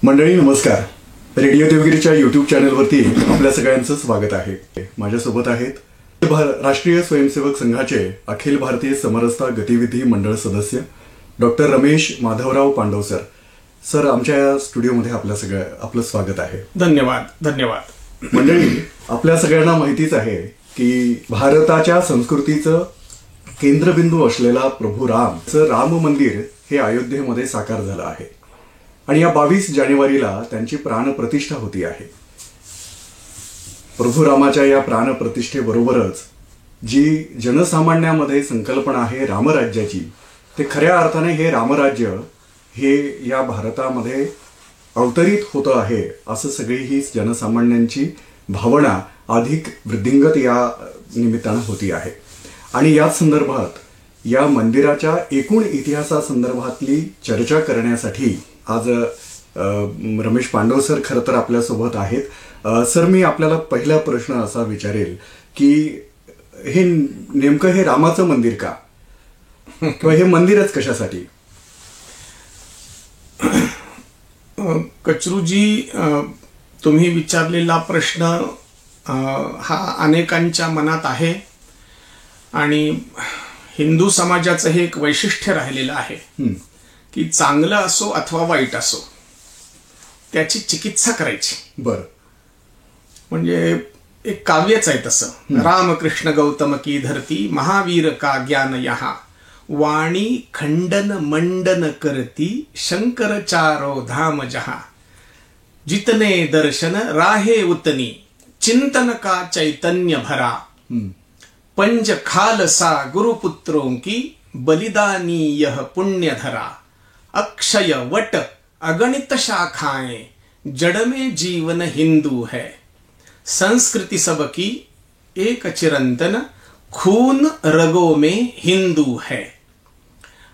मंडळी नमस्कार. रेडिओ देवगिरीच्या यूट्यूब चॅनलवरती आपल्या सगळ्यांचं स्वागत आहे. माझ्यासोबत आहेत राष्ट्रीय स्वयंसेवक संघाचे अखिल भारतीय समरसता गतिविधी मंडळ सदस्य doctor Ramesh Madhavrao Pandav sir. Sir, आमच्या या स्टुडिओमध्ये आपलं स्वागत आहे. धन्यवाद धन्यवाद. मंडळी, आपल्या सगळ्यांना माहितीच आहे की भारताच्या संस्कृतीचं केंद्रबिंदू असलेला प्रभू रामचं राम मंदिर हे अयोध्येमध्ये साकार झालं आहे आणि या 22 जानेवारीला त्यांची प्राणप्रतिष्ठा होती आहे. प्रभू रामाच्या या प्राणप्रतिष्ठेबरोबरच जी जनसामान्यामध्ये संकल्पना आहे रामराज्याची, ते खऱ्या अर्थाने हे रामराज्य हे या भारतामध्ये अवतरित होतं आहे असं सगळी ही जनसामान्यांची भावना अधिक वृद्धिंगत या निमित्तानं होती आहे. आणि याच संदर्भात या मंदिराच्या एकूण इतिहासासंदर्भातली चर्चा करण्यासाठी आज रमेश पांडव सर खरं तर आपल्यासोबत आहेत. सर, मी आपल्याला पहिला प्रश्न असा विचारेल की हे नेमकं हे रामाचं मंदिर का, किंवा हे मंदिरच कशासाठी? कचरूजी, तुम्ही विचारलेला प्रश्न हा अनेकांच्या मनात आहे आणि हिंदू समाजाचं हे एक वैशिष्ट्य राहिलेलं आहे की चांगलं असो अथवा वाईट असो त्याची चिकित्सा करायची. बरं. म्हणजे एक काव्यच आहे तसं. रामकृष्ण गौतम की धरती महावीर का ज्ञान यहा वाणी खंडन मंडन करती शंकर चारो धाम जहा जितने दर्शन राहे उतनी चिंतन का चैतन्य भरा पंच खालसा गुरुपुत्रों की बलिदानी यह पुण्य धरा अक्षय वट अगणित शाखाएं जड़ में जीवन हिंदू है संस्कृति सबकी एक चिरंतन खून रगों में हिंदू है.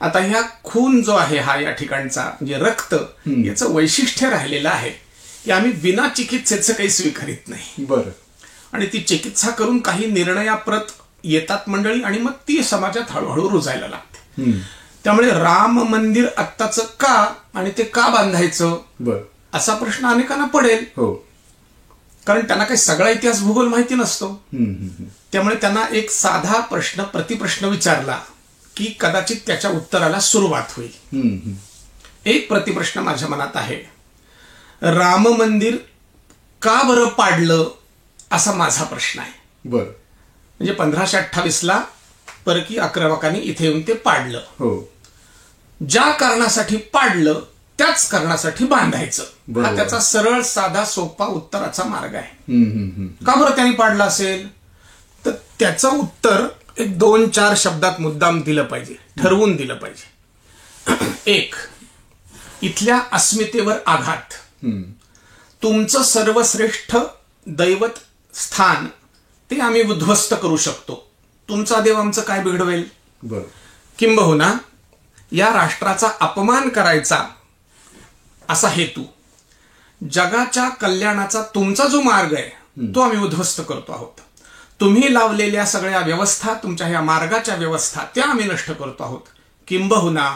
आता ह्या खून जो आहे हा या ठिकाणचा म्हणजे रक्त याचं वैशिष्ट्य राहिलेलं आहे की आम्ही बिना चिकित्सेचं काही स्वीकारित नाही. बरं. आणि ती चिकित्सा करून काही निर्णयाप्रत येतात मंडळी आणि मग ती समाजात हळूहळू रुजायला लागते. त्यामुळे राम मंदिर आत्ताचं का आणि ते का बांधायचं असा प्रश्न अनेकांना पडेल. हो. कारण त्यांना काही सगळा इतिहास भूगोल माहिती नसतो. त्यामुळे त्यांना एक साधा प्रश्न प्रतिप्रश्न विचारला की कदाचित त्याच्या उत्तराला सुरुवात होईल. एक प्रतिप्रश्न माझ्या मनात आहे, राम मंदिर का बरं पाडलं असा माझा प्रश्न आहे. बरं. म्हणजे 1528ला परकी आक्रमकांनी इथे येऊन ते पाडलं. हो. ज्या कारणासाठी पाडलं त्याच कारणासाठी बांधायचं, हा त्याचा सरळ साधा सोपा उत्तराचा मार्ग आहे. का बरं त्यांनी पाडलं असेल तर त्याचं उत्तर एक 2-4 शब्दात मुद्दाम दिलं पाहिजे, ठरवून दिलं पाहिजे. एक, इथल्या अस्मितेवर आघात. तुमचं सर्वश्रेष्ठ दैवत स्थान ते आम्ही उद्ध्वस्त करू शकतो, तुमचा देव आमचं काय बिघडवेल? किंबहुना या राष्ट्राचा अपमान करायचा असा हेतू, जगाच्या कल्याणाचा तुमचा जो मार्ग आहे तो आम्ही उद्ध्वस्त करतो आहोत. तुम्ही लावलेल्या सगळ्या व्यवस्था, तुमच्या ह्या मार्गाच्या व्यवस्था त्या आम्ही नष्ट करतो आहोत. किंबहुना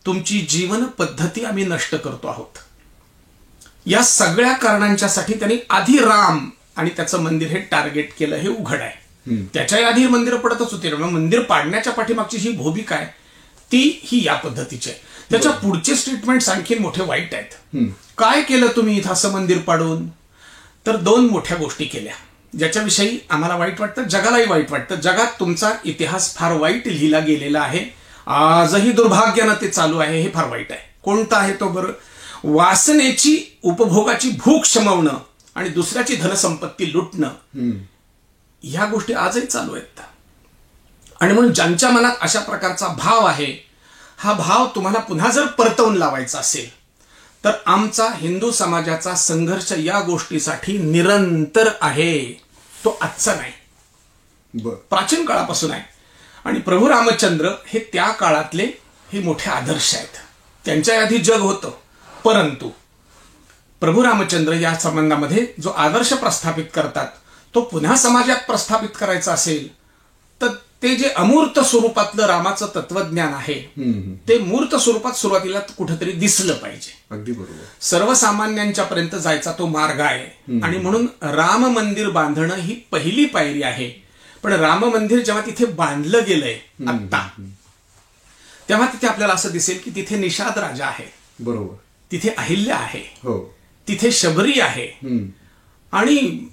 तुमची जीवन पद्धती आम्ही नष्ट करतो आहोत. या सगळ्या कारणांच्यासाठी त्यांनी आधी राम आणि त्याचं मंदिर हे टार्गेट केलं हे उघड आहे. त्याच्याही आधी मंदिरं पडतच होते. मंदिर पाडण्याच्या पाठीमागची ही भूमिका आहे ती ही या पद्धतीची आहे. त्याच्या पुढचे स्टेटमेंट्स आणखी मोठे वाईट आहेत. काय केलं तुम्ही इथं असं मंदिर पाडून? तर 2 मोठ्या गोष्टी केल्या ज्याच्याविषयी आम्हाला वाईट वाटतं, जगालाही वाईट वाटतं. जगात तुमचा इतिहास फार वाईट लिहिला गेलेला आहे, आजही दुर्भाग्यानं ते चालू आहे, हे फार वाईट आहे. कोणता आहे तो? बरं, वासनेची उपभोगाची भूक शमवणं आणि दुसऱ्याची धनसंपत्ती लुटणं, ह्या गोष्टी आजही चालू आहेत. आणि म्हणून ज्यांच्या मनात अशा प्रकारचा भाव आहे, हा भाव तुम्हाला पुन्हा जर परतवून लावायचा असेल तर आमचा हिंदू समाजाचा संघर्ष या गोष्टीसाठी निरंतर आहे. तो आजचा नाही, प्राचीन काळापासून आहे. आणि प्रभू रामचंद्र हे त्या काळातले हे मोठे आदर्श आहेत. त्यांच्या आधी जग होतं, परंतु प्रभू रामचंद्र या संबंधामध्ये जो आदर्श प्रस्थापित करतात तो पुन्हा समाजात प्रस्थापित करायचा असेल तर ते जे अमूर्त स्वरूपातलं रामाचं तत्वज्ञान आहे ते मूर्त स्वरूपात सुरुवातीला कुठेतरी दिसलं पाहिजे. अगदी बरोबर. सर्वसामान्यांच्या पर्यंत जायचा तो मार्ग आहे आणि म्हणून राम मंदिर बांधणं ही पहिली पायरी आहे. पण राम मंदिर जेव्हा तिथे बांधलं गेलंय आत्ता, तेव्हा तिथे आपल्याला असं दिसेल की तिथे निषाद राजा आहे, बरोबर, तिथे अहिल्या आहे, हो, तिथे शबरी आहे आणि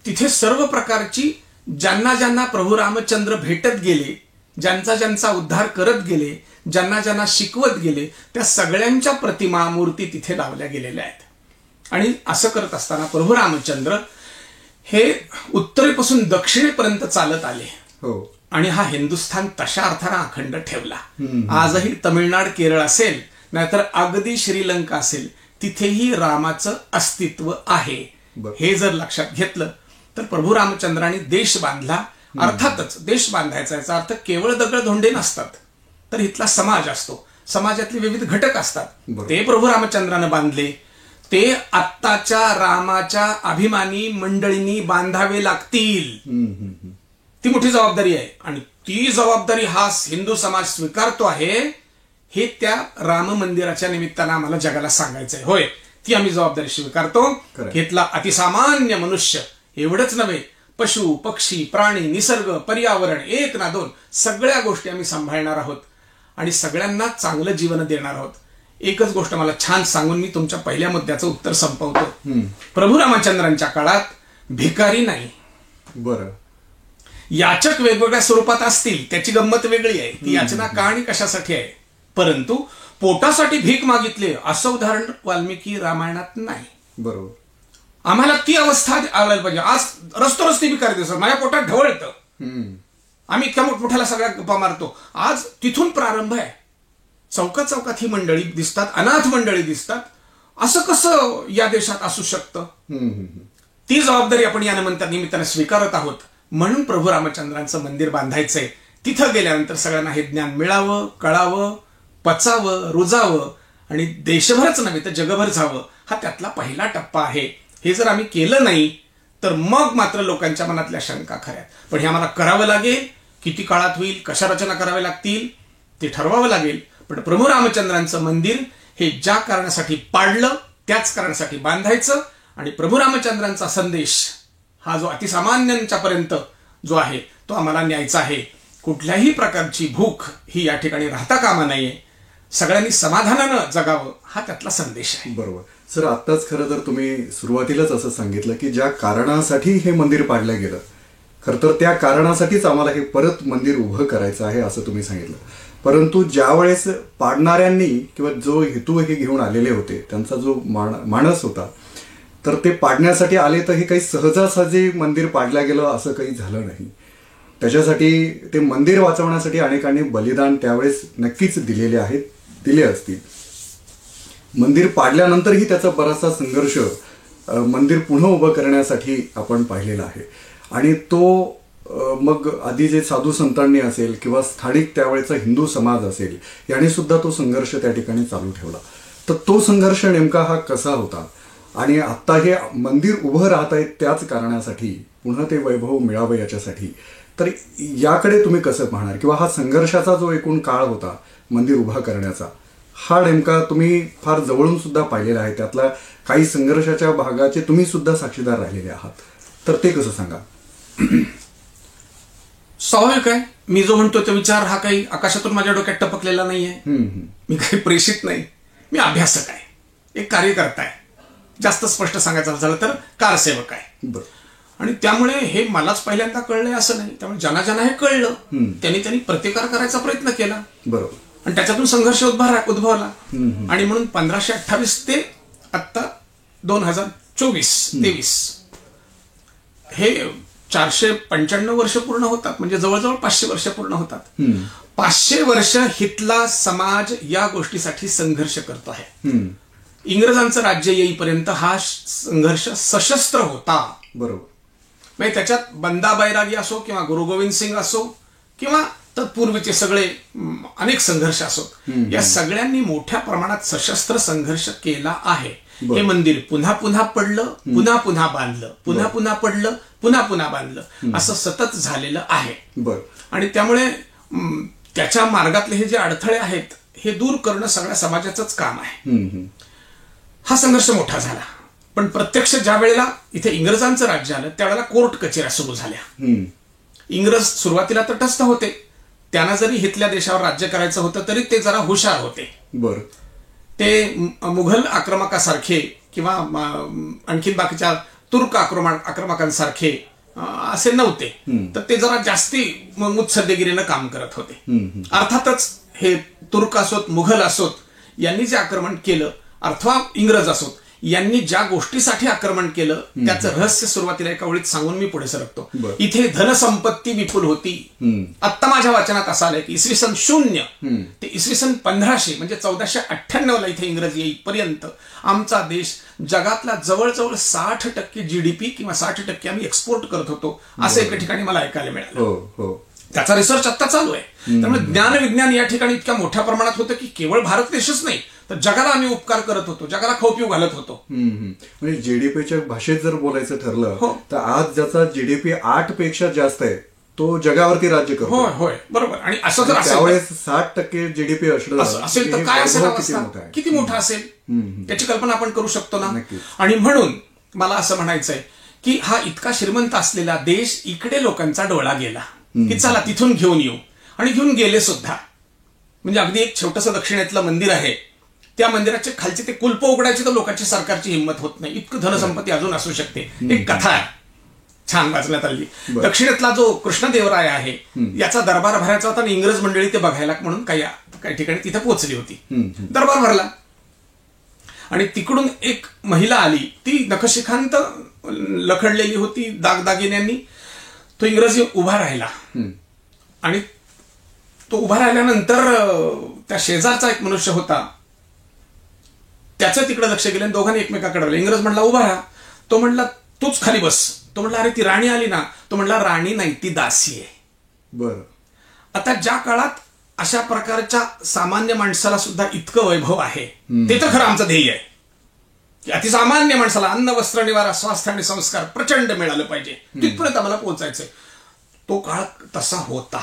तिथे सर्व प्रकारची ज्यांना ज्यांना प्रभू रामचंद्र भेटत गेले, ज्यांचा ज्यांचा उद्धार करत गेले, ज्यांना ज्यांना शिकवत गेले, त्या सगळ्यांच्या प्रतिमा मूर्ती तिथे लावल्या गेलेल्या आहेत. आणि असं करत असताना प्रभू रामचंद्र हे उत्तरेपासून दक्षिणेपर्यंत चालत आले, हो, आणि हा हिंदुस्थान तशा अर्थानं अखंड ठेवला. आजही तमिळनाड, केरळ असेल, नाहीतर अगदी श्रीलंका असेल, तिथेही रामाचं अस्तित्व आहे. हे जर लक्षात घेतलं तर प्रभू रामचंद्रांनी देश बांधला. अर्थातच देश बांधायचा याचा अर्थ केवळ दगडधोंडे नसतात, तर इथला समाज असतो, समाजातले विविध घटक असतात, ते प्रभू रामचंद्रानं बांधले. ते आत्ताच्या रामाच्या अभिमानी मंडळींनी बांधावे लागतील. ती मोठी जबाबदारी आहे आणि ती जबाबदारी हा हिंदू समाज स्वीकारतो आहे, हे त्या राम मंदिराच्या निमित्तानं आम्हाला जगाला सांगायचंय. होय, ती आम्ही जबाबदारी स्वीकारतो. घेतला अतिसामान्य मनुष्य एवढंच नव्हे, पशु, पक्षी, प्राणी, निसर्ग, पर्यावरण, एक ना दोन सगळ्या गोष्टी आम्ही सांभाळणार आहोत आणि सगळ्यांना चांगलं जीवन देणार आहोत. एकच गोष्ट मला छान सांगून मी तुमच्या पहिल्या मुद्द्याचं उत्तर संपवतो. प्रभू रामचंद्रांच्या काळात भिकारी नाही. बरं. याचक वेगवेगळ्या स्वरूपात असतील, त्याची गंमत वेगळी आहे, ती याचना का आणि कशासाठी आहे, परंतु पोटासाठी भीक मागितली असं उदाहरण वाल्मिकी रामायणात नाही. बरोबर. आम्हाला ती अवस्था आवायला पाहिजे. आज रस्ते भिकारी दिसतात, माझ्या पोटात ढवळतं, आम्ही इतक्या मोठमोठ्याला सगळ्या गप्पा मारतो. आज तिथून प्रारंभ आहे. चौकात चौकात ही मंडळी दिसतात, अनाथ मंडळी दिसतात. असं कसं या देशात असू शकतं? ती जबाबदारी आपण या निमित्तानं स्वीकारत आहोत. म्हणून प्रभू रामचंद्रांचं मंदिर बांधायचंय. तिथं गेल्यानंतर सगळ्यांना हे ज्ञान मिळावं, कळावं, पचावं, रुजावं आणि देशभरच नव्हे तर जगभर जावं, हा त्यातला पहिला टप्पा आहे. हे जर आम्ही केलं नाही तर मग मात्र लोकांच्या मनातल्या शंका खऱ्या. पण हे आम्हाला करावं लागेल. किती काळात होईल, कशा रचना कराव्या लागतील ते ठरवावं लागेल. पण प्रभू रामचंद्रांचं मंदिर हे ज्या कारणासाठी पाडलं त्याच कारणासाठी बांधायचं आणि प्रभू रामचंद्रांचा संदेश हा जो अतिसामान्यांच्या पर्यंत जो आहे तो आम्हाला न्यायचा आहे. कुठल्याही प्रकारची भूक ही या ठिकाणी राहता कामा नाहीये. सगळ्यांनी समाधानानं जगावं हा त्यातला संदेश आहे. बरोबर. सर, आत्ताच खरं तर तुम्ही सुरुवातीलाच असं सांगितलं की ज्या कारणासाठी हे मंदिर पाडलं गेलं, खरं तर त्या कारणासाठीच आम्हाला हे परत मंदिर उभं करायचं आहे असं तुम्ही सांगितलं. परंतु ज्या वेळेस पाडणाऱ्यांनी किंवा जो हेतू हे घेऊन आलेले होते त्यांचा जो मानस होता, तर ते पाडण्यासाठी आले तर हे काही सहजासहजी मंदिर पाडलं गेलं असं काही झालं नाही. त्याच्यासाठी ते मंदिर वाचवण्यासाठी अनेकांनी बलिदान त्यावेळेस नक्कीच दिले असतील. मंदिर पाडल्यानंतरही त्याचा बराचसा संघर्ष मंदिर पुन्हा उभं करण्यासाठी आपण पाहिलेला आहे. आणि तो मग आधी जे साधू संतांनी असेल किंवा स्थानिक त्यावेळेचा हिंदू समाज असेल यांनी सुद्धा तो संघर्ष त्या ठिकाणी चालू ठेवला. तर तो संघर्ष नेमका हा कसा होता आणि आत्ता हे मंदिर उभं राहत आहे त्याच कारणासाठी, पुन्हा ते वैभव मिळावं याच्यासाठी, तर याकडे तुम्ही कसं पाहणार? किंवा हा संघर्षाचा जो एकूण काळ होता मंदिर उभा करण्याचा, हा नेमका तुम्ही फार जवळून सुद्धा पाहिलेला आहे, त्यातला काही संघर्षाच्या भागाचे तुम्ही सुद्धा साक्षीदार राहिलेले आहात, तर ते कसं सांगा? स्वाभाविक आहे. मी जो म्हणतो तो विचार हा काही आकाशातून माझ्या डोक्यात टपकलेला नाहीये. मी काही प्रेषित नाही, मी अभ्यासक आहे, एक कार्यकर्ता आहे, जास्त स्पष्ट सांगायचं झालं तर कारसेवक आहे. आणि त्यामुळे हे मलाच पहिल्यांदा कळलंय असं नाही. त्यामुळे ज्यांना ज्यांना हे कळलं त्यांनी प्रतिकार करायचा प्रयत्न केला. बरोबर. आणि त्याच्यातून संघर्ष उद्भवला. आणि म्हणून 1528 ते आता 2024-23 हे 495 वर्ष पूर्ण होतात. म्हणजे जवळजवळ 500 वर्ष पूर्ण होतात. 500 वर्ष हितला समाज या गोष्टीसाठी संघर्ष करतो आहे. इंग्रजांचं राज्य येईपर्यंत हा संघर्ष सशस्त्र होता. बरोबर. म्हणजे त्याच्यात बंदा बैरागी असो किंवा गुरु गोविंद सिंग असो किंवा तत्पूर्वीचे सगळे अनेक संघर्ष असोत, या सगळ्यांनी मोठ्या प्रमाणात सशस्त्र संघर्ष केला आहे. हे मंदिर पुन्हा पुन्हा पडलं, पुन्हा पुन्हा बांधलं, पुन्हा पुन्हा पडलं, पुन्हा पुन्हा बांधलं, असं सतत झालेलं आहे. आणि त्यामुळे त्याच्या मार्गातले हे जे अडथळे आहेत हे दूर करणं सगळ्या समाजाचंच काम आहे. हा संघर्ष मोठा झाला, पण प्रत्यक्ष ज्या वेळेला इथे इंग्रजांचं राज्य आलं त्यावेळेला कोर्ट कचेऱ्या सुरू झाल्या. इंग्रज सुरुवातीला तटस्थ होते, त्यांना जरी हितल्या देशावर राज्य करायचं होतं तरी ते जरा हुशार होते. ते मुघल आक्रमकासारखे किंवा आणखीन बाकीच्या तुर्क आक्रमकांसारखे असे नव्हते, तर ते जरा जास्ती मुत्सद्देगिरीनं काम करत होते. अर्थातच हे तुर्क असोत, मुघल असोत, यांनी जे आक्रमण केलं अथवा इंग्रज असोत, यांनी ज्या गोष्टीसाठी आक्रमण केलं त्याचं रहस्य सुरुवातीला एका ओळीत सांगून मी पुढे सरकतो. इथे धनसंपत्ती विपुल होती. आत्ता माझ्या वाचनात असं आलंय की इसवी सन 0 ते इसवी सन 1500 म्हणजे 1498 ला इथे इंग्रज येईपर्यंत आमचा देश जगातला जवळजवळ 60% GDP किंवा 60% आम्ही एक्सपोर्ट करत होतो, असं एका ठिकाणी मला ऐकायला मिळालं. त्याचा रिसर्च आता चालू आहे. त्यामुळे ज्ञान विज्ञान या ठिकाणी इतक्या मोठ्या प्रमाणात होतं की केवळ भारत देशच नाही तर जगाला आम्ही उपकार करत होतो, जगाला खाऊ घालत होतो. म्हणजे जीडीपीच्या भाषेत जर बोलायचं ठरलं तर आज ज्याचा जीडीपी 8 पेक्षा जास्त आहे तो जगावरती राज्य करतो. होय होय बरोबर. आणि असं जर त्यावेळेस 60% जीडीपी असेल तर काय असेल, किती मोठा असेल त्याची कल्पना आपण करू शकतो ना. आणि म्हणून मला असं म्हणायचंय की हा इतका श्रीमंत असलेला देश इकडे लोकांचा डोळा गेला की चला तिथून घेऊन येऊ, आणि घेऊन गेले सुद्धा. म्हणजे अगदी एक छोटंसं दक्षिणेतलं मंदिर आहे, त्या मंदिराचे खालचे ते कुलप उघडायची तर लोकांची सरकारची हिंमत होत नाही, इतकं धनसंपत्ती अजून असू शकते. एक कथा आहे छान वाचण्यात आली. दक्षिणेतला जो कृष्णदेवराय आहे याचा दरबार भरायचा होता आणि इंग्रज मंडळी ते बघायला म्हणून काही ठिकाणी तिथे पोहोचली होती. दरबार भरला आणि तिकडून एक महिला आली, ती नखशिखांत लखडलेली होती दागदागिन्यांनी. तो इंग्रजी उभा राहिला आणि तो उभा राहिल्यानंतर त्या शेजारचा एक मनुष्य होता, त्याचं तिकडे लक्ष गेलं, दोघांनी एकमेकाकडे राहिले. इंग्रज म्हणला उभा राहा, तो म्हणला तूच खाली बस. तो म्हणला अरे ती राणी आली ना, तो म्हणला राणी नाही ती दासी आहे. बरं. आता ज्या काळात अशा प्रकारच्या सामान्य माणसाला सुद्धा इतकं वैभव आहे, ते तर खरं आमचं ध्येय आहे की अतिसामान्य माणसाला अन्न वस्त्र निवारा स्वास्थ्य आणि संस्कार प्रचंड मिळालं पाहिजे, तिथपर्यंत आम्हाला पोहोचायचंय. तो काळ तसा होता.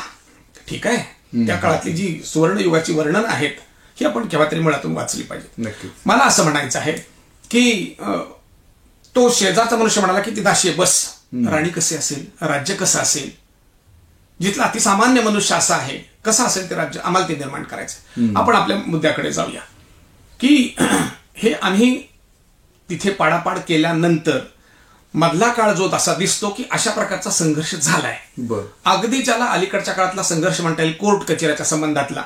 ठीक आहे, त्या काळातली जी सुवर्ण युगाची वर्णन आहेत ही आपण केव्हा तरी मुळातून वाचली पाहिजे. मला असं म्हणायचं आहे की तो शेजारचा मनुष्य म्हणाला की ती दाशी आहे, बस. राणी कशी असेल, राज्य कसं असेल, जिथला अतिसामान्य मनुष्य असा आहे कसं असेल ते राज्य, आम्हाला ते निर्माण करायचं. आपण आपल्या मुद्द्याकडे जाऊया की हे आम्ही तिथे पाडापाड केल्यानंतर मधला काळ जो असा दिसतो की अशा प्रकारचा संघर्ष झालाय. अगदी ज्याला अलीकडच्या काळातला संघर्ष म्हणता येईल कोर्ट कचेऱ्याच्या संबंधातला,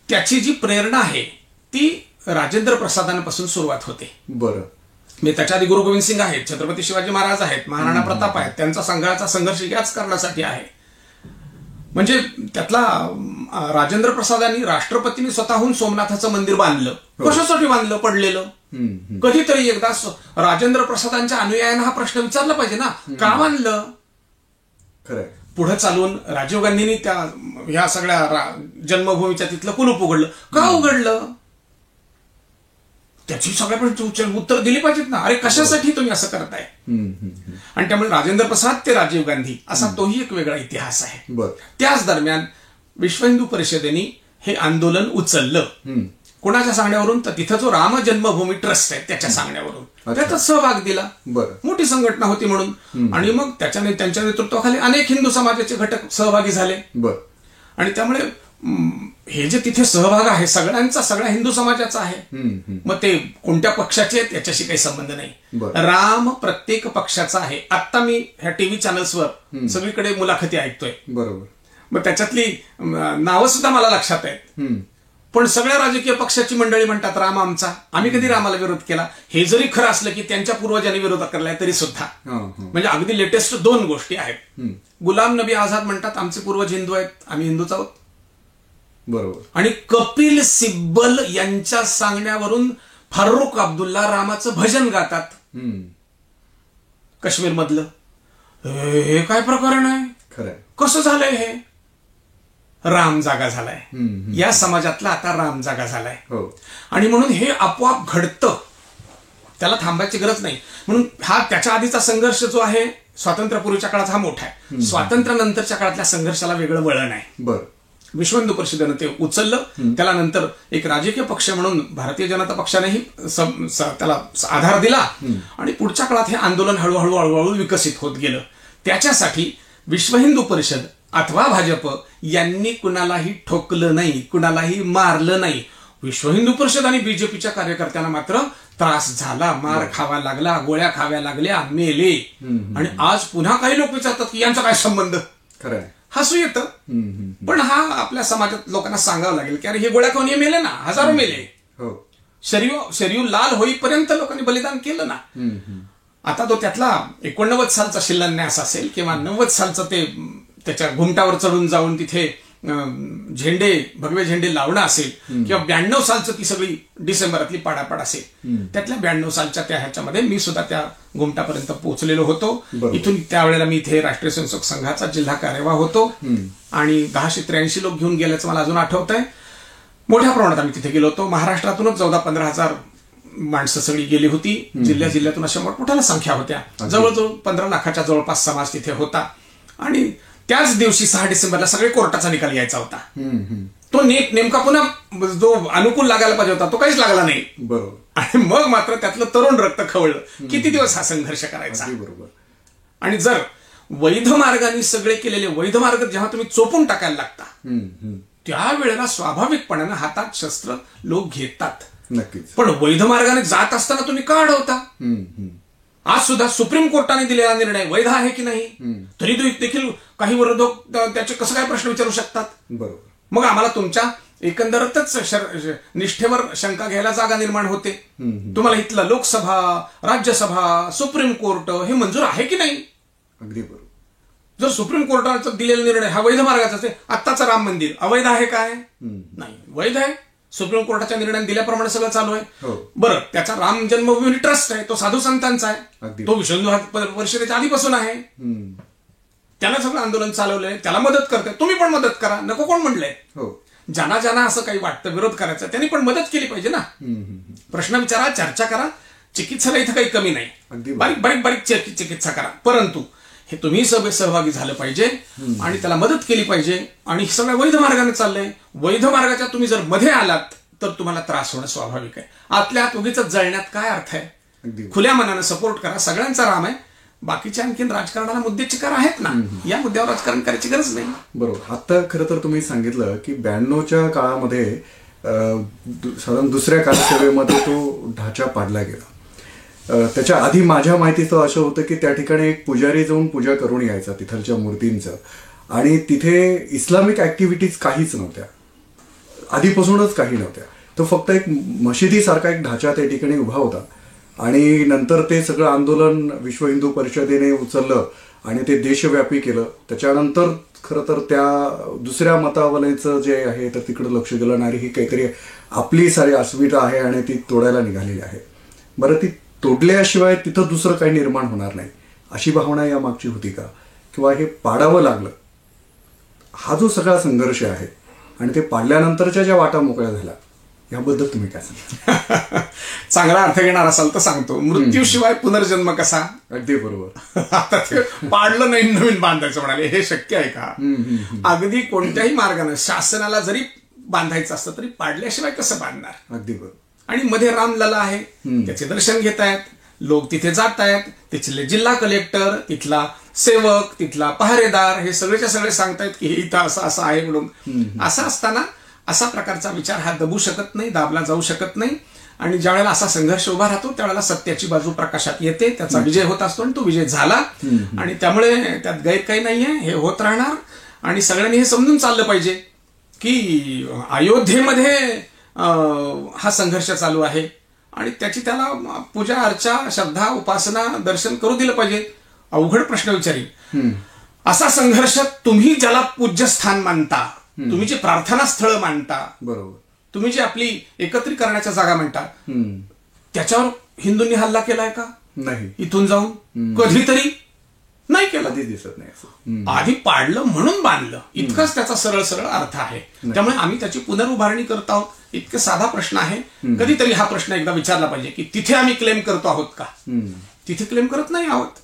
त्याची जी प्रेरणा आहे ती राजेंद्र प्रसादांपासून सुरुवात होते. बरं. मी त्याच्या आधी गुरु गोविंद सिंग आहेत, छत्रपती शिवाजी महाराज आहेत, महाराणा प्रताप आहेत. त्यांचा संघाचा संघर्ष याच कारणासाठी आहे. म्हणजे त्यातला राजेंद्र प्रसादांनी राष्ट्रपतींनी स्वतःहून सोमनाथाचं मंदिर बांधलं. कशासाठी बांधलं? पडलेलं. कधीतरी एकदा राजेंद्र प्रसादांच्या अनुयायांना हा प्रश्न विचारला पाहिजे ना, का बांधलं? खरं. पुढे चालून राजीव गांधींनी त्या ह्या सगळ्या जन्मभूमीच्या तिथलं कुलूप उघडलं. का उघडलं? त्याची सगळ्या उत्तर दिली पाहिजेत ना. अरे कशासाठी तुम्ही असं करताय? आणि त्यामुळे राजेंद्र प्रसाद ते राजीव गांधी असा तोही एक वेगळा इतिहास आहे. त्याच दरम्यान विश्व हिंदू परिषदेने हे आंदोलन उचललं. कोणाच्या सांगण्यावरून? तर तिथं जो राम जन्मभूमी ट्रस्ट आहे त्याच्या सांगण्यावरून त्याचा सहभाग दिला. मोठी संघटना होती म्हणून. आणि मग त्याच्याने त्यांच्या नेतृत्वाखाली अनेक हिंदू समाजाचे घटक सहभागी झाले. आणि त्यामुळे हे जे तिथे सहभाग आहे सगळ्यांचा, सगळ्या हिंदू समाजाचा आहे. मग ते कोणत्या पक्षाचे आहेत याच्याशी काही संबंध नाही. राम प्रत्येक पक्षाचा आहे. आता मी ह्या टीव्ही चॅनल्सवर सगळीकडे मुलाखती ऐकतोय. बरोबर. मग त्याच्यातली नावं सुद्धा मला लक्षात आहेत. पण सगळ्या राजकीय पक्षाची मंडळी म्हणतात राम आमचा, आम्ही कधी रामाला विरोध केला. हे जरी खरं असलं की त्यांच्या पूर्वजांनी विरोध केलाय तरी सुद्धा. म्हणजे अगदी लेटेस्ट 2 गोष्टी आहेत. गुलाम नबी आझाद म्हणतात आमचे पूर्वज हिंदू आहेत, आम्ही हिंदूच आहोत. बरोबर. आणि कपिल सिब्बल यांच्या सांगण्यावरून फारुख अब्दुल्ला रामाचं भजन गातात काश्मीर मधलं. हे काय प्रकरण आहे? खरं. कसं झालंय हे? राम जागा झालाय. या समाजातला आता राम जागा झालाय. हो. आणि म्हणून हे आपोआप घडतं, त्याला थांबायची गरज नाही. म्हणून हा त्याच्या आधीचा संघर्ष जो आहे स्वातंत्र्यपूर्वीच्या काळात हा मोठा आहे. स्वातंत्र्यानंतरच्या काळातल्या संघर्षाला वेगळं वळण आहे. बरं. विश्व हिंदू परिषदेनं ते उचललं. त्याला नंतर एक राजकीय पक्ष म्हणून भारतीय जनता पक्षानेही त्याला आधार दिला आणि पुढच्या काळात हे आंदोलन हळूहळू हळूहळू विकसित होत गेलं. त्याच्यासाठी विश्व हिंदू परिषद अथवा भाजप यांनी कुणालाही ठोकलं नाही, कुणालाही मारलं नाही. विश्व हिंदू परिषद आणि बीजेपीच्या कार्यकर्त्यांना मात्र त्रास झाला, मार खावा लागला, गोळ्या खाव्या लागल्या, मेले. आणि आज पुन्हा काही लोक विचारतात की यांचा काय संबंध. खरंय. हसू येतं, पण हा आपल्या समाजात लोकांना सांगावं लागेल की अरे हे गोळ्या खाऊन हे मेले ना, हजारो मेले. शरीर लाल होईपर्यंत लोकांनी बलिदान केलं ना. आता तो त्यातला 89 सालचा शिलान्यास असेल किंवा 90 सालचं ते त्याच्या घुमटावर चढून जाऊन तिथे झेंडे, भगवे झेंडे लावणं असेल किंवा 92 सालचं ती सगळी डिसेंबरातली पाडापाड असेल, त्यातल्या 92 सालच्या त्या ह्याच्यामध्ये मी सुद्धा त्या घुमटापर्यंत पोहोचलेलो होतो. इथून त्यावेळेला मी इथे राष्ट्रीय स्वयंसेवक संघाचा जिल्हा कार्यवाह होतो आणि 1083 लोक घेऊन गेल्याचं मला अजून आठवत आहे. मोठ्या प्रमाणात आम्ही तिथे गेलो होतो. महाराष्ट्रातूनच 14-15 हजार माणसं सगळी गेली होती. जिल्ह्यातून अशा मोठमोठ्या संख्या होत्या. जवळजवळ 15 लाखाच्या जवळपास समाज तिथे होता. आणि त्याच दिवशी 6 डिसेंबरला सगळे कोर्टाचा निकाल यायचा होता. तो नेमका पुन्हा जो अनुकूल लागायला पाहिजे होता तो काहीच लागला नाही. बरोबर. आणि मग मात्र त्यातलं तरुण रक्त खवळलं. किती दिवस हा संघर्ष करायचा. बरोबर. आणि जर वैध मार्गाने सगळे केलेले वैध मार्ग जेव्हा तुम्ही चोपून टाकायला लागता त्यावेळेला स्वाभाविकपणानं हातात शस्त्र लोक घेतात. नक्कीच. पण वैध मार्गाने जात असताना तुम्ही का अडवता. आज सुद्धा सुप्रीम कोर्टाने दिलेला निर्णय वैध आहे की नाही, तरी देखील काही विरोधक त्याचे कसं काय प्रश्न विचारू शकतात. बरोबर. मग आम्हाला तुमच्या एकंदरच निष्ठेवर शंका घ्यायला जागा निर्माण होते. तुम्हाला इथलं लोकसभा, राज्यसभा, सुप्रीम कोर्ट हे मंजूर आहे की नाही. अगदी बरोबर. जर सुप्रीम कोर्टाचा दिलेला निर्णय हा वैध मार्गाचा असेल, आत्ताचं राम मंदिर अवैध आहे काय. नाही, वैध आहे. सुप्रीम कोर्टाच्या निर्णय दिल्याप्रमाणे सगळं चालू आहे. बरं, त्याचा राम जन्मभूमी ट्रस्ट आहे, तो साधू संतांचा आहे, तो विश्व हिंदू परिषदेच्या आधीपासून आहे. त्याला सगळं आंदोलन चालवलंय, त्याला मदत करते. तुम्ही पण मदत करा. नको कोण म्हणलंय. ज्यांना ज्यांना असं काही वाटतं विरोध करायचा त्यांनी पण मदत केली पाहिजे ना. प्रश्न विचारा, चर्चा करा. चिकित्साला इथं काही कमी नाही. बारीक चिकित्सा करा. परंतु हे तुम्ही सहभागी झालं पाहिजे आणि त्याला मदत केली पाहिजे. आणि सगळ्या वैध मार्गाने चाललंय. वैध मार्गाच्या तुम्ही जर मध्ये आलात तर तुम्हाला त्रास होणं स्वाभाविक आहे. आतल्या आत उगीच जळण्यात काय अर्थ आहे. खुल्या मनानं सपोर्ट करा. सगळ्यांचा राम आहे. बाकीचे आणखीन राजकारणाला मुद्दे चिकार आहेत ना, या मुद्द्यावर राजकारण करायची गरज नाही. बरोबर. आता खरं तर तुम्ही सांगितलं की 92च्या काळामध्ये साधारण दुसऱ्या कारसेवेमध्ये तो ढाचा पाडला गेला. त्याच्या आधी माझ्या माहितीचं असं होतं की त्या ठिकाणी एक पुजारी जाऊन पूजा करून यायचा तिथलच्या मूर्तींचं. आणि तिथे इस्लामिक ऍक्टिव्हिटीज काहीच नव्हत्या, आधीपासूनच काही नव्हत्या. तो फक्त एक मशिदीसारखा एक ढाचा त्या ठिकाणी उभा होता. आणि नंतर ते सगळं आंदोलन विश्व हिंदू परिषदेने उचललं आणि ते देशव्यापी केलं. त्याच्यानंतर खरं तर त्या दुसऱ्या मतावलेचं जे आहे तर तिकडे लक्ष गेलं नाही. ही काहीतरी आपली सारी अस्मिता आहे आणि ती तोडायला निघालेली आहे. बरं, ती तोडल्याशिवाय तिथं दुसरं काही निर्माण होणार नाही अशी भावना या मागची होती का, किंवा हे पाडावं लागलं हा जो सगळा संघर्ष आहे आणि ते पाडल्यानंतरच्या ज्या वाटा मोकळ्या झाल्या याबद्दल तुम्ही काय सांगा. चांगला अर्थ घेणार असाल तर सांगतो. मृत्यूशिवाय पुनर्जन्म कसा. अगदी बरोबर. आता ते पाडलं नाही नवीन बांधायचं म्हणाले, हे शक्य आहे का. अगदी कोणत्याही मार्गाने शासनाला जरी बांधायचं असतं तरी पाडल्याशिवाय कसं बांधणार. अगदी बरोबर. आणि मध्ये रामलला आहे, त्याचे दर्शन घेत आहेत लोक, तिथे जात आहेत. तिथले जिल्हा कलेक्टर, तिथला सेवक, तिथला पहारेदार हे सगळेच्या सगळे सांगतायत की हे इथं असं असं आहे म्हणून. असं असताना असा प्रकारचा विचार हा दबू शकत नाही, दाबला जाऊ शकत नाही. आणि ज्या वेळेला असा संघर्ष उभा राहतो त्यावेळेला सत्याची बाजू प्रकाशात येते, त्याचा विजय होत असतो आणि तो विजय झाला. आणि त्यामुळे त्यात गैर काही नाहीये, हे होत राहणार. आणि सगळ्यांनी हे समजून चाललं पाहिजे की अयोध्येमध्ये हा संघर्ष चालू आहे आणि त्याची त्याला पूजा अर्चा, श्रद्धा, उपासना, दर्शन करू दिलं पाहिजे. अवघड प्रश्न विचारील असा संघर्ष तुम्ही ज्याला पूज्यस्थान मानता, तुम्ही जे प्रार्थना स्थळ मानता, बरोबर, तुम्ही जी आपली एकत्रीकरणाच्या जागा म्हणता, त्याच्यावर हिंदूंनी हल्ला केलाय का. नाही. इथून जाऊन कधीतरी नाही केलं. आधी दिसत नाही असं. आधी पाडलं म्हणून बांधलं, इतकाच त्याचा सरळ सरळ अर्थ आहे. त्यामुळे आम्ही त्याची पुनरुभारणी करत आहोत. इतके साधा प्रश्न आहे. कधीतरी हा प्रश्न एकदा विचारला पाहिजे की तिथे आम्ही क्लेम करतो आहोत का? तिथे क्लेम करत नाही आहोत.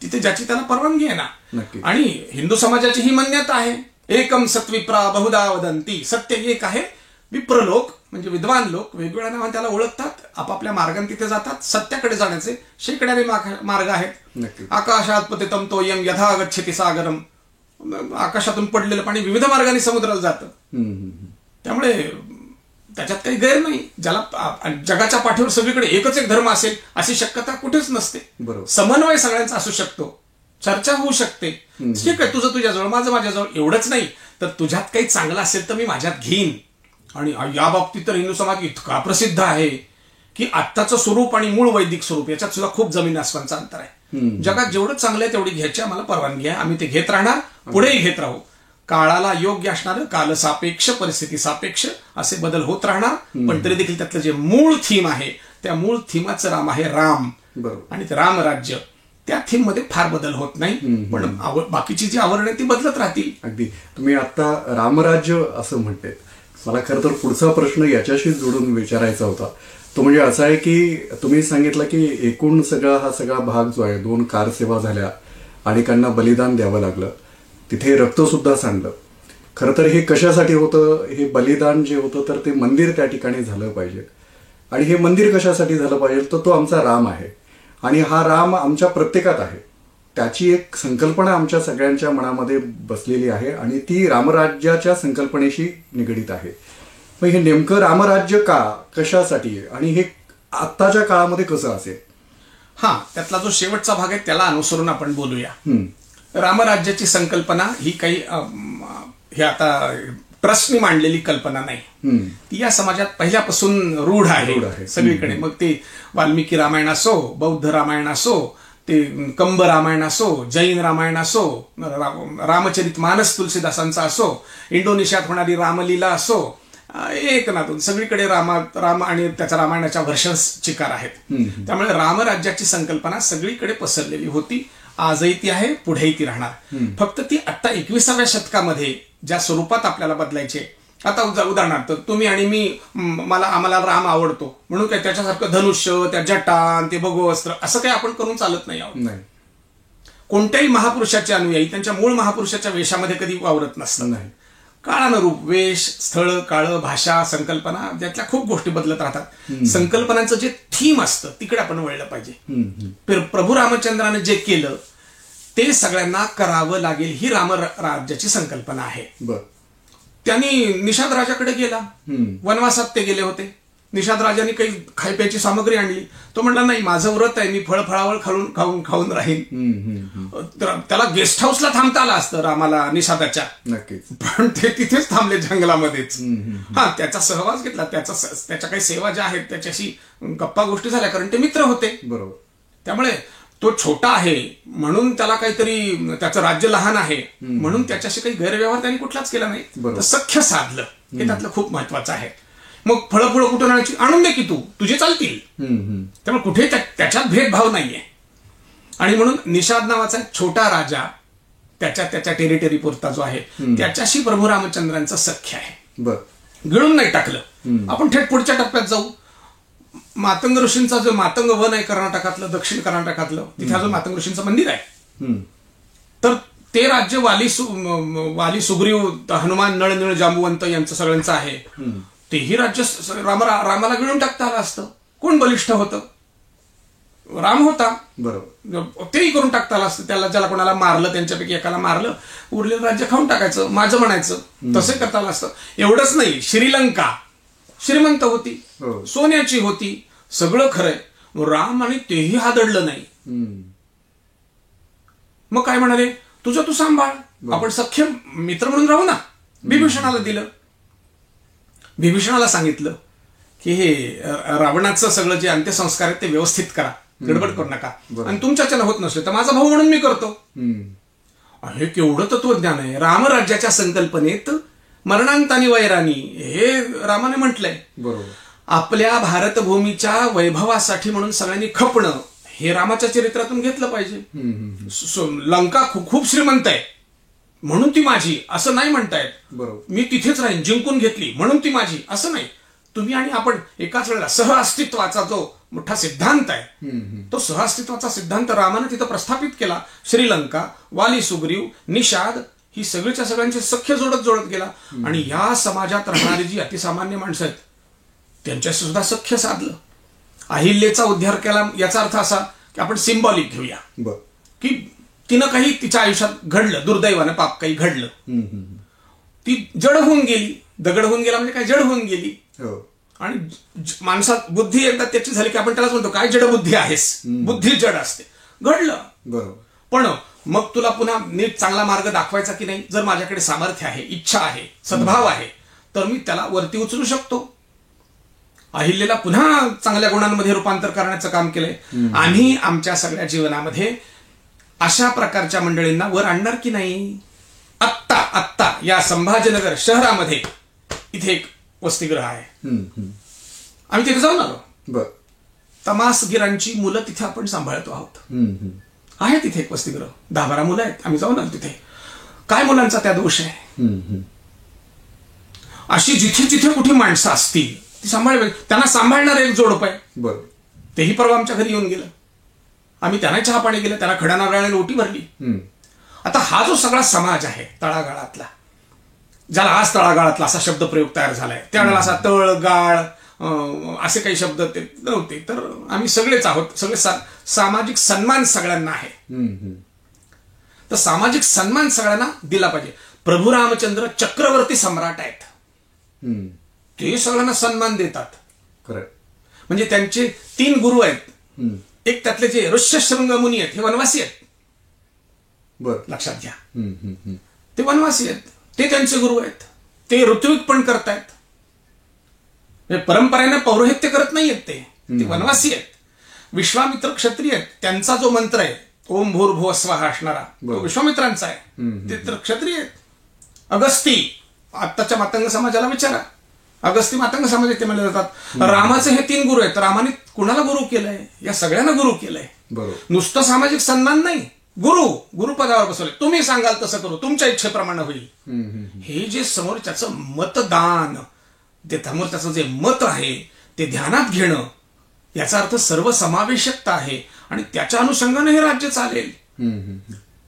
तिथे ज्याची त्याला परवानगी आहे ना. आणि हिंदू समाजाची ही मान्यता आहे, एकम सत्विप्रा बहुधा वदंती. सत्य एक आहे. विप्र लोक म्हणजे विद्वान लोक वेगवेगळ्या नावाने त्याला ओळखतात, आपापल्या मार्गाने तिथे जातात. सत्याकडे जाण्याचे शेकड्याने मार्ग आहेत. आकाशात पतितम तोयम यथा गच्छति सागरम. आकाशातून पडलेलं पाणी विविध मार्गाने समुद्राला जातं. त्यामुळे त्याच्यात काही गैर नाही. ज्याला जगाच्या पाठीवर सगळीकडे एकच एक धर्म असेल अशी शक्यता कुठेच नसते. समन्वय सगळ्यांचा असू शकतो, चर्चा होऊ शकते. ठीक आहे, तुझं तुझ्याजवळ, माझं माझ्याजवळ. एवढंच नाही तर तुझ्यात काही चांगलं असेल तर मी माझ्यात घेईन. आणि या बाबतीत तर हिंदू समाज इतका प्रसिद्ध आहे की आत्ताचं स्वरूप आणि मूळ वैदिक स्वरूप याच्यात सुद्धा खूप जमीन आसमानचं अंतर आहे. जगात जेवढं चांगलं आहे तेवढी घ्यायची आम्हाला परवानगी आहे. आम्ही ते घेत राहणार, पुढेही घेत राहू. काळाला योग्य असणारं, कालसापेक्ष, परिस्थिती सापेक्ष असे बदल होत राहणार. पण तरी देखील त्यातलं जे मूळ थीम आहे त्या मूळ थीमाचं राम आहे राम. आणि ते रामराज्य, त्या थीम मध्ये फार बदल होत नाही. पण बाकीची जी आवरण आहे ती बदलत राहतील. अगदी. तुम्ही आता रामराज्य असं म्हणते, मला खरं तर पुढचा प्रश्न याच्याशी जोडून विचारायचा होता. तो म्हणजे असा आहे की तुम्ही सांगितलं की एकूण हा सगळा भाग जो आहे, 2 कारसेवा झाल्या, अनेकांना बलिदान द्यावं लागलं, तिथे रक्त सुद्धा सांडलं. खरं तर हे कशासाठी होतं? हे बलिदान जे होतं तर ते मंदिर त्या ठिकाणी झालं पाहिजे. आणि हे मंदिर कशासाठी झालं पाहिजे? तर तो आमचा राम आहे. आणि हा राम आमच्या प्रत्येकात आहे. त्याची एक संकल्पना आमच्या सगळ्यांच्या मनामध्ये बसलेली आहे आणि ती रामराज्याच्या संकल्पनेशी निगडीत आहे. मग हे नेमकं रामराज्य का, कशासाठी, आणि हे आत्ताच्या काळामध्ये कसं असेल? त्यातला जो शेवटचा भाग आहे त्याला अनुसरून आपण बोलूया. रामराज्याची संकल्पना ही काही हे आता ट्रस्टनी मांडलेली कल्पना नाही. ती या समाजात पहिल्यापासून रूढ आहे सगळीकडे. मग ते वाल्मिकी रामायण असो, बौद्ध रामायण असो, ते कंब रामायण असो, जैन रामायण असो, रामचरित मानस तुलसीदासांचा असो, इंडोनेशियात होणारी रामलीला असो, एक नातून सगळीकडे राम आणि त्याच्या रामायणाच्या व्हर्शन्स चिकार आहेत. त्यामुळे रामराज्याची संकल्पना सगळीकडे पसरलेली होती. आजही ती आहे, पुढेही ती राहणार. फक्त ती आता 21व्या शतकामध्ये ज्या स्वरूपात आपल्याला बदलायचे. आता उदाहरणार्थ तुम्ही आणि मी, आम्हाला राम आवडतो म्हणून काय त्याच्यासारखं धनुष्य, त्या जटा, ते भगवस्त्र असं काही आपण करून चालत नाही आहोत. कोणत्याही महापुरुषाचे अनुयायी त्यांच्या मूळ महापुरुषाच्या वेशामध्ये कधी वावरत नसतात. काळानुरूप वेश, स्थळ, काळ, भाषा, संकल्पना, त्यातल्या खूप गोष्टी बदलत राहतात. संकल्पनांचं जे थीम असतं तिकडे आपण वळलं पाहिजे. प्रभू रामचंद्राने जे केलं ते सगळ्यांना करावं लागेल, ही रामराज्याची संकल्पना आहे. त्यांनी निषाद राजाकडे गेला, वनवासात ते गेले होते. निषाद राजाने काही खायप्याची सामग्री आणली. तो म्हणला नाही, माझं व्रत आहे, मी फळफळावळ खाऊन राहीन. त्याला गेस्ट हाऊसला थांबता आलं असतं रामाला निषादाच्या, पण ते तिथेच थांबले जंगलामध्येच. त्याचा सहवास घेतला, त्याच्या काही सेवा ज्या आहेत त्याच्याशी गप्पा गोष्टी झाल्या, कारण ते मित्र होते. बरोबर. त्यामुळे तो छोटा आहे म्हणून त्याला काहीतरी, त्याचं राज्य लहान आहे म्हणून त्याच्याशी काही गैरव्यवहार त्यांनी कुठलाच केला नाही. तर सख्य साधलं, हे त्यातलं खूप महत्वाचं आहे. मग फळं कुठून आणायची? आणून दे की तुझे चालतील. त्यामुळे कुठे त्याच्यात भेदभाव नाहीये. आणि म्हणून निषाद नावाचा छोटा राजा त्याच्या टेरिटरी पुरता जो आहे त्याच्याशी प्रभू रामचंद्रांचं सख्य आहे. गिळून नाही टाकलं. आपण थेट पुढच्या टप्प्यात जाऊ. मातंग ऋषींचा जो मातंग वन आहे कर्नाटकातलं, दक्षिण कर्नाटकातलं, तिथे अजून मातंग ऋषींचं मंदिर आहे. तर ते राज्य वाली, सुग्रीव, हनुमान, नळ, जांबुवंत यांचं सगळ्यांचं आहे. तेही राज्य रामाला गिळून टाकता आलं असतं. कोण बलिष्ठ होतं? राम होता. बरोबर. तेही करून टाकता आलं असतं. ज्याला कोणाला मारलं, त्यांच्यापैकी एकाला मारलं, उरलेलं राज्य खाऊन टाकायचं, माझं म्हणायचं. तसे करता आलं असतं. एवढंच नाही, श्रीलंका श्रीमंत होती, सोन्याची होती, सगळं खरंय. राम आणि तेही हादडलं नाही. मग काय म्हणाले? तुझं तू सांभाळ, आपण सख्य मित्र म्हणून राहू ना. विभीषणाला दिलं. विभीषणाला सांगितलं की हे रावणाचं सगळं जे अंत्यसंस्कार आहेत ते व्यवस्थित करा, गडबड करू नका, आणि तुमच्याच्यानं होत नसले तर माझा भाऊ म्हणून मी करतो. हे केवढं तत्वज्ञान आहे. रामराज्याच्या संकल्पनेत मरणांतानी वैरानी हे रामाने म्हटलंय. बरोबर. आपल्या भारतभूमीच्या वैभवासाठी म्हणून सगळ्यांनी खपणं हे रामाच्या चरित्रातून घेतलं पाहिजे. लंका खूप श्रीमंत आहे म्हणून ती माझी असं नाही म्हणतायत. बरोबर. मी तिथेच राहीन, जिंकून घेतली म्हणून ती माझी असं नाही. तुम्ही आणि आपण एकाच वेळेला सहअस्तित्वाचा जो मोठा सिद्धांत आहे तो सहअस्तित्वाचा सिद्धांत रामाने तिथं प्रस्थापित केला. श्रीलंका, वाली, सुग्रीव, निषाद ही सगळीच्या सगळ्यांचे सख्य जोडत गेला. आणि या समाजात राहणारी जी अतिसामान्य माणसं आहेत त्यांच्याशी सुद्धा सख्य साधलं. अहिल्याचा उद्धार केला याचा अर्थ असा की आपण सिंबॉलिक घेऊया की तिनं काही तिच्या आयुष्यात घडलं, दुर्दैवानं पाप काही घडलं, ती जड होऊन गेली. दगड होऊन गेला म्हणजे काय, जड होऊन गेली. आणि माणसात बुद्धी एकदा त्याची झाली की आपण त्यालाच म्हणतो काय जडबुद्धी आहेस, बुद्धी जड असते. घडलं बरोबर. पण मग तुला पुन्हा नीट चांगला मार्ग दाखवायचा की नाही. जर माझ्याकडे सामर्थ्य आहे, इच्छा आहे, सद्भाव आहे तर मी त्याला वरती उचलू शकतो. अहिल्याला पुन्हा चांगल्या गुणांमध्ये रूपांतर करण्याचं काम केलंय. आम्ही आमच्या सगळ्या जीवनामध्ये अशा प्रकारच्या मंडळींना वर आणणार की नाही. आत्ता या संभाजीनगर शहरामध्ये इथे एक वसतिगृह आहे. आम्ही तिथे जाऊन आलो. तमासगिरांची मुलं तिथे आपण सांभाळतो आहोत. आहे तिथे एक वसतिगृह, 10-12 मुलं आहेत. आम्ही जाऊन आलो तिथे. काय मुलांचा त्या दोष आहे. अशी जिथे जिथे कुठे माणसं असतील ती सांभाळावी. त्यांना सांभाळणार एक जोडप आहे. बरोबर. तेही परवा आमच्या घरी येऊन गेलं. आम्ही त्यांना चहा पाणी केलं, त्यांना खड्या नारळाने ओटी भरली. आता हा जो सगळा समाज आहे तळागाळातला, ज्याला आज तळागाळातला असा शब्द प्रयोग तयार झालाय, त्यावेळेला असा तळ गाळ असे काही शब्द ते नव्हते. तर आम्ही सगळेच आहोत. सगळे सामाजिक सन्मान सगळ्यांना आहे. तर सामाजिक सन्मान सगळ्यांना दिला पाहिजे. प्रभू रामचंद्र चक्रवर्ती सम्राट आहेत. ते सगळ्यांना सन्मान देतात. म्हणजे त्यांचे 3 गुरु आहेत. एक त्यातले जे ऋष्यशृंग मुनी आहेत हे वनवासी आहेत. लक्षात घ्या, ते वनवासी आहेत. ते त्यांचे गुरु आहेत. ते ऋत्विक पण करतायत. परंपरेने पौरोहित्य करत नाहीयेत. ते वनवासी आहेत. विश्वामित्र क्षत्रिय आहेत. त्यांचा जो मंत्र आहे ओम भूर्भुव स्वः असणारा तो विश्वामित्रांचा आहे. ते तर क्षत्रिय आहेत. अगस्ती, आत्ताच्या मातंग समाजाला विचारा, अगस्ती मातंग समाज ते म्हणले जातात. रामाचे हे 3 गुरु आहेत. रामाने कुणाला गुरु केलंय, या सगळ्यांना गुरु केलंय. नुसतं सामाजिक सन्मान नाही, गुरुपदावर बसवले. तुम्ही सांगाल तसं करू, तुमच्या इच्छेप्रमाणे होईल. हे जे समोरच्याचं मतदान, ते समोरच्याचं जे मत आहे ते ध्यानात घेणं, याचा अर्थ सर्वसमावेशकता आहे. आणि त्याच्या अनुषंगाने हे राज्य चालेल.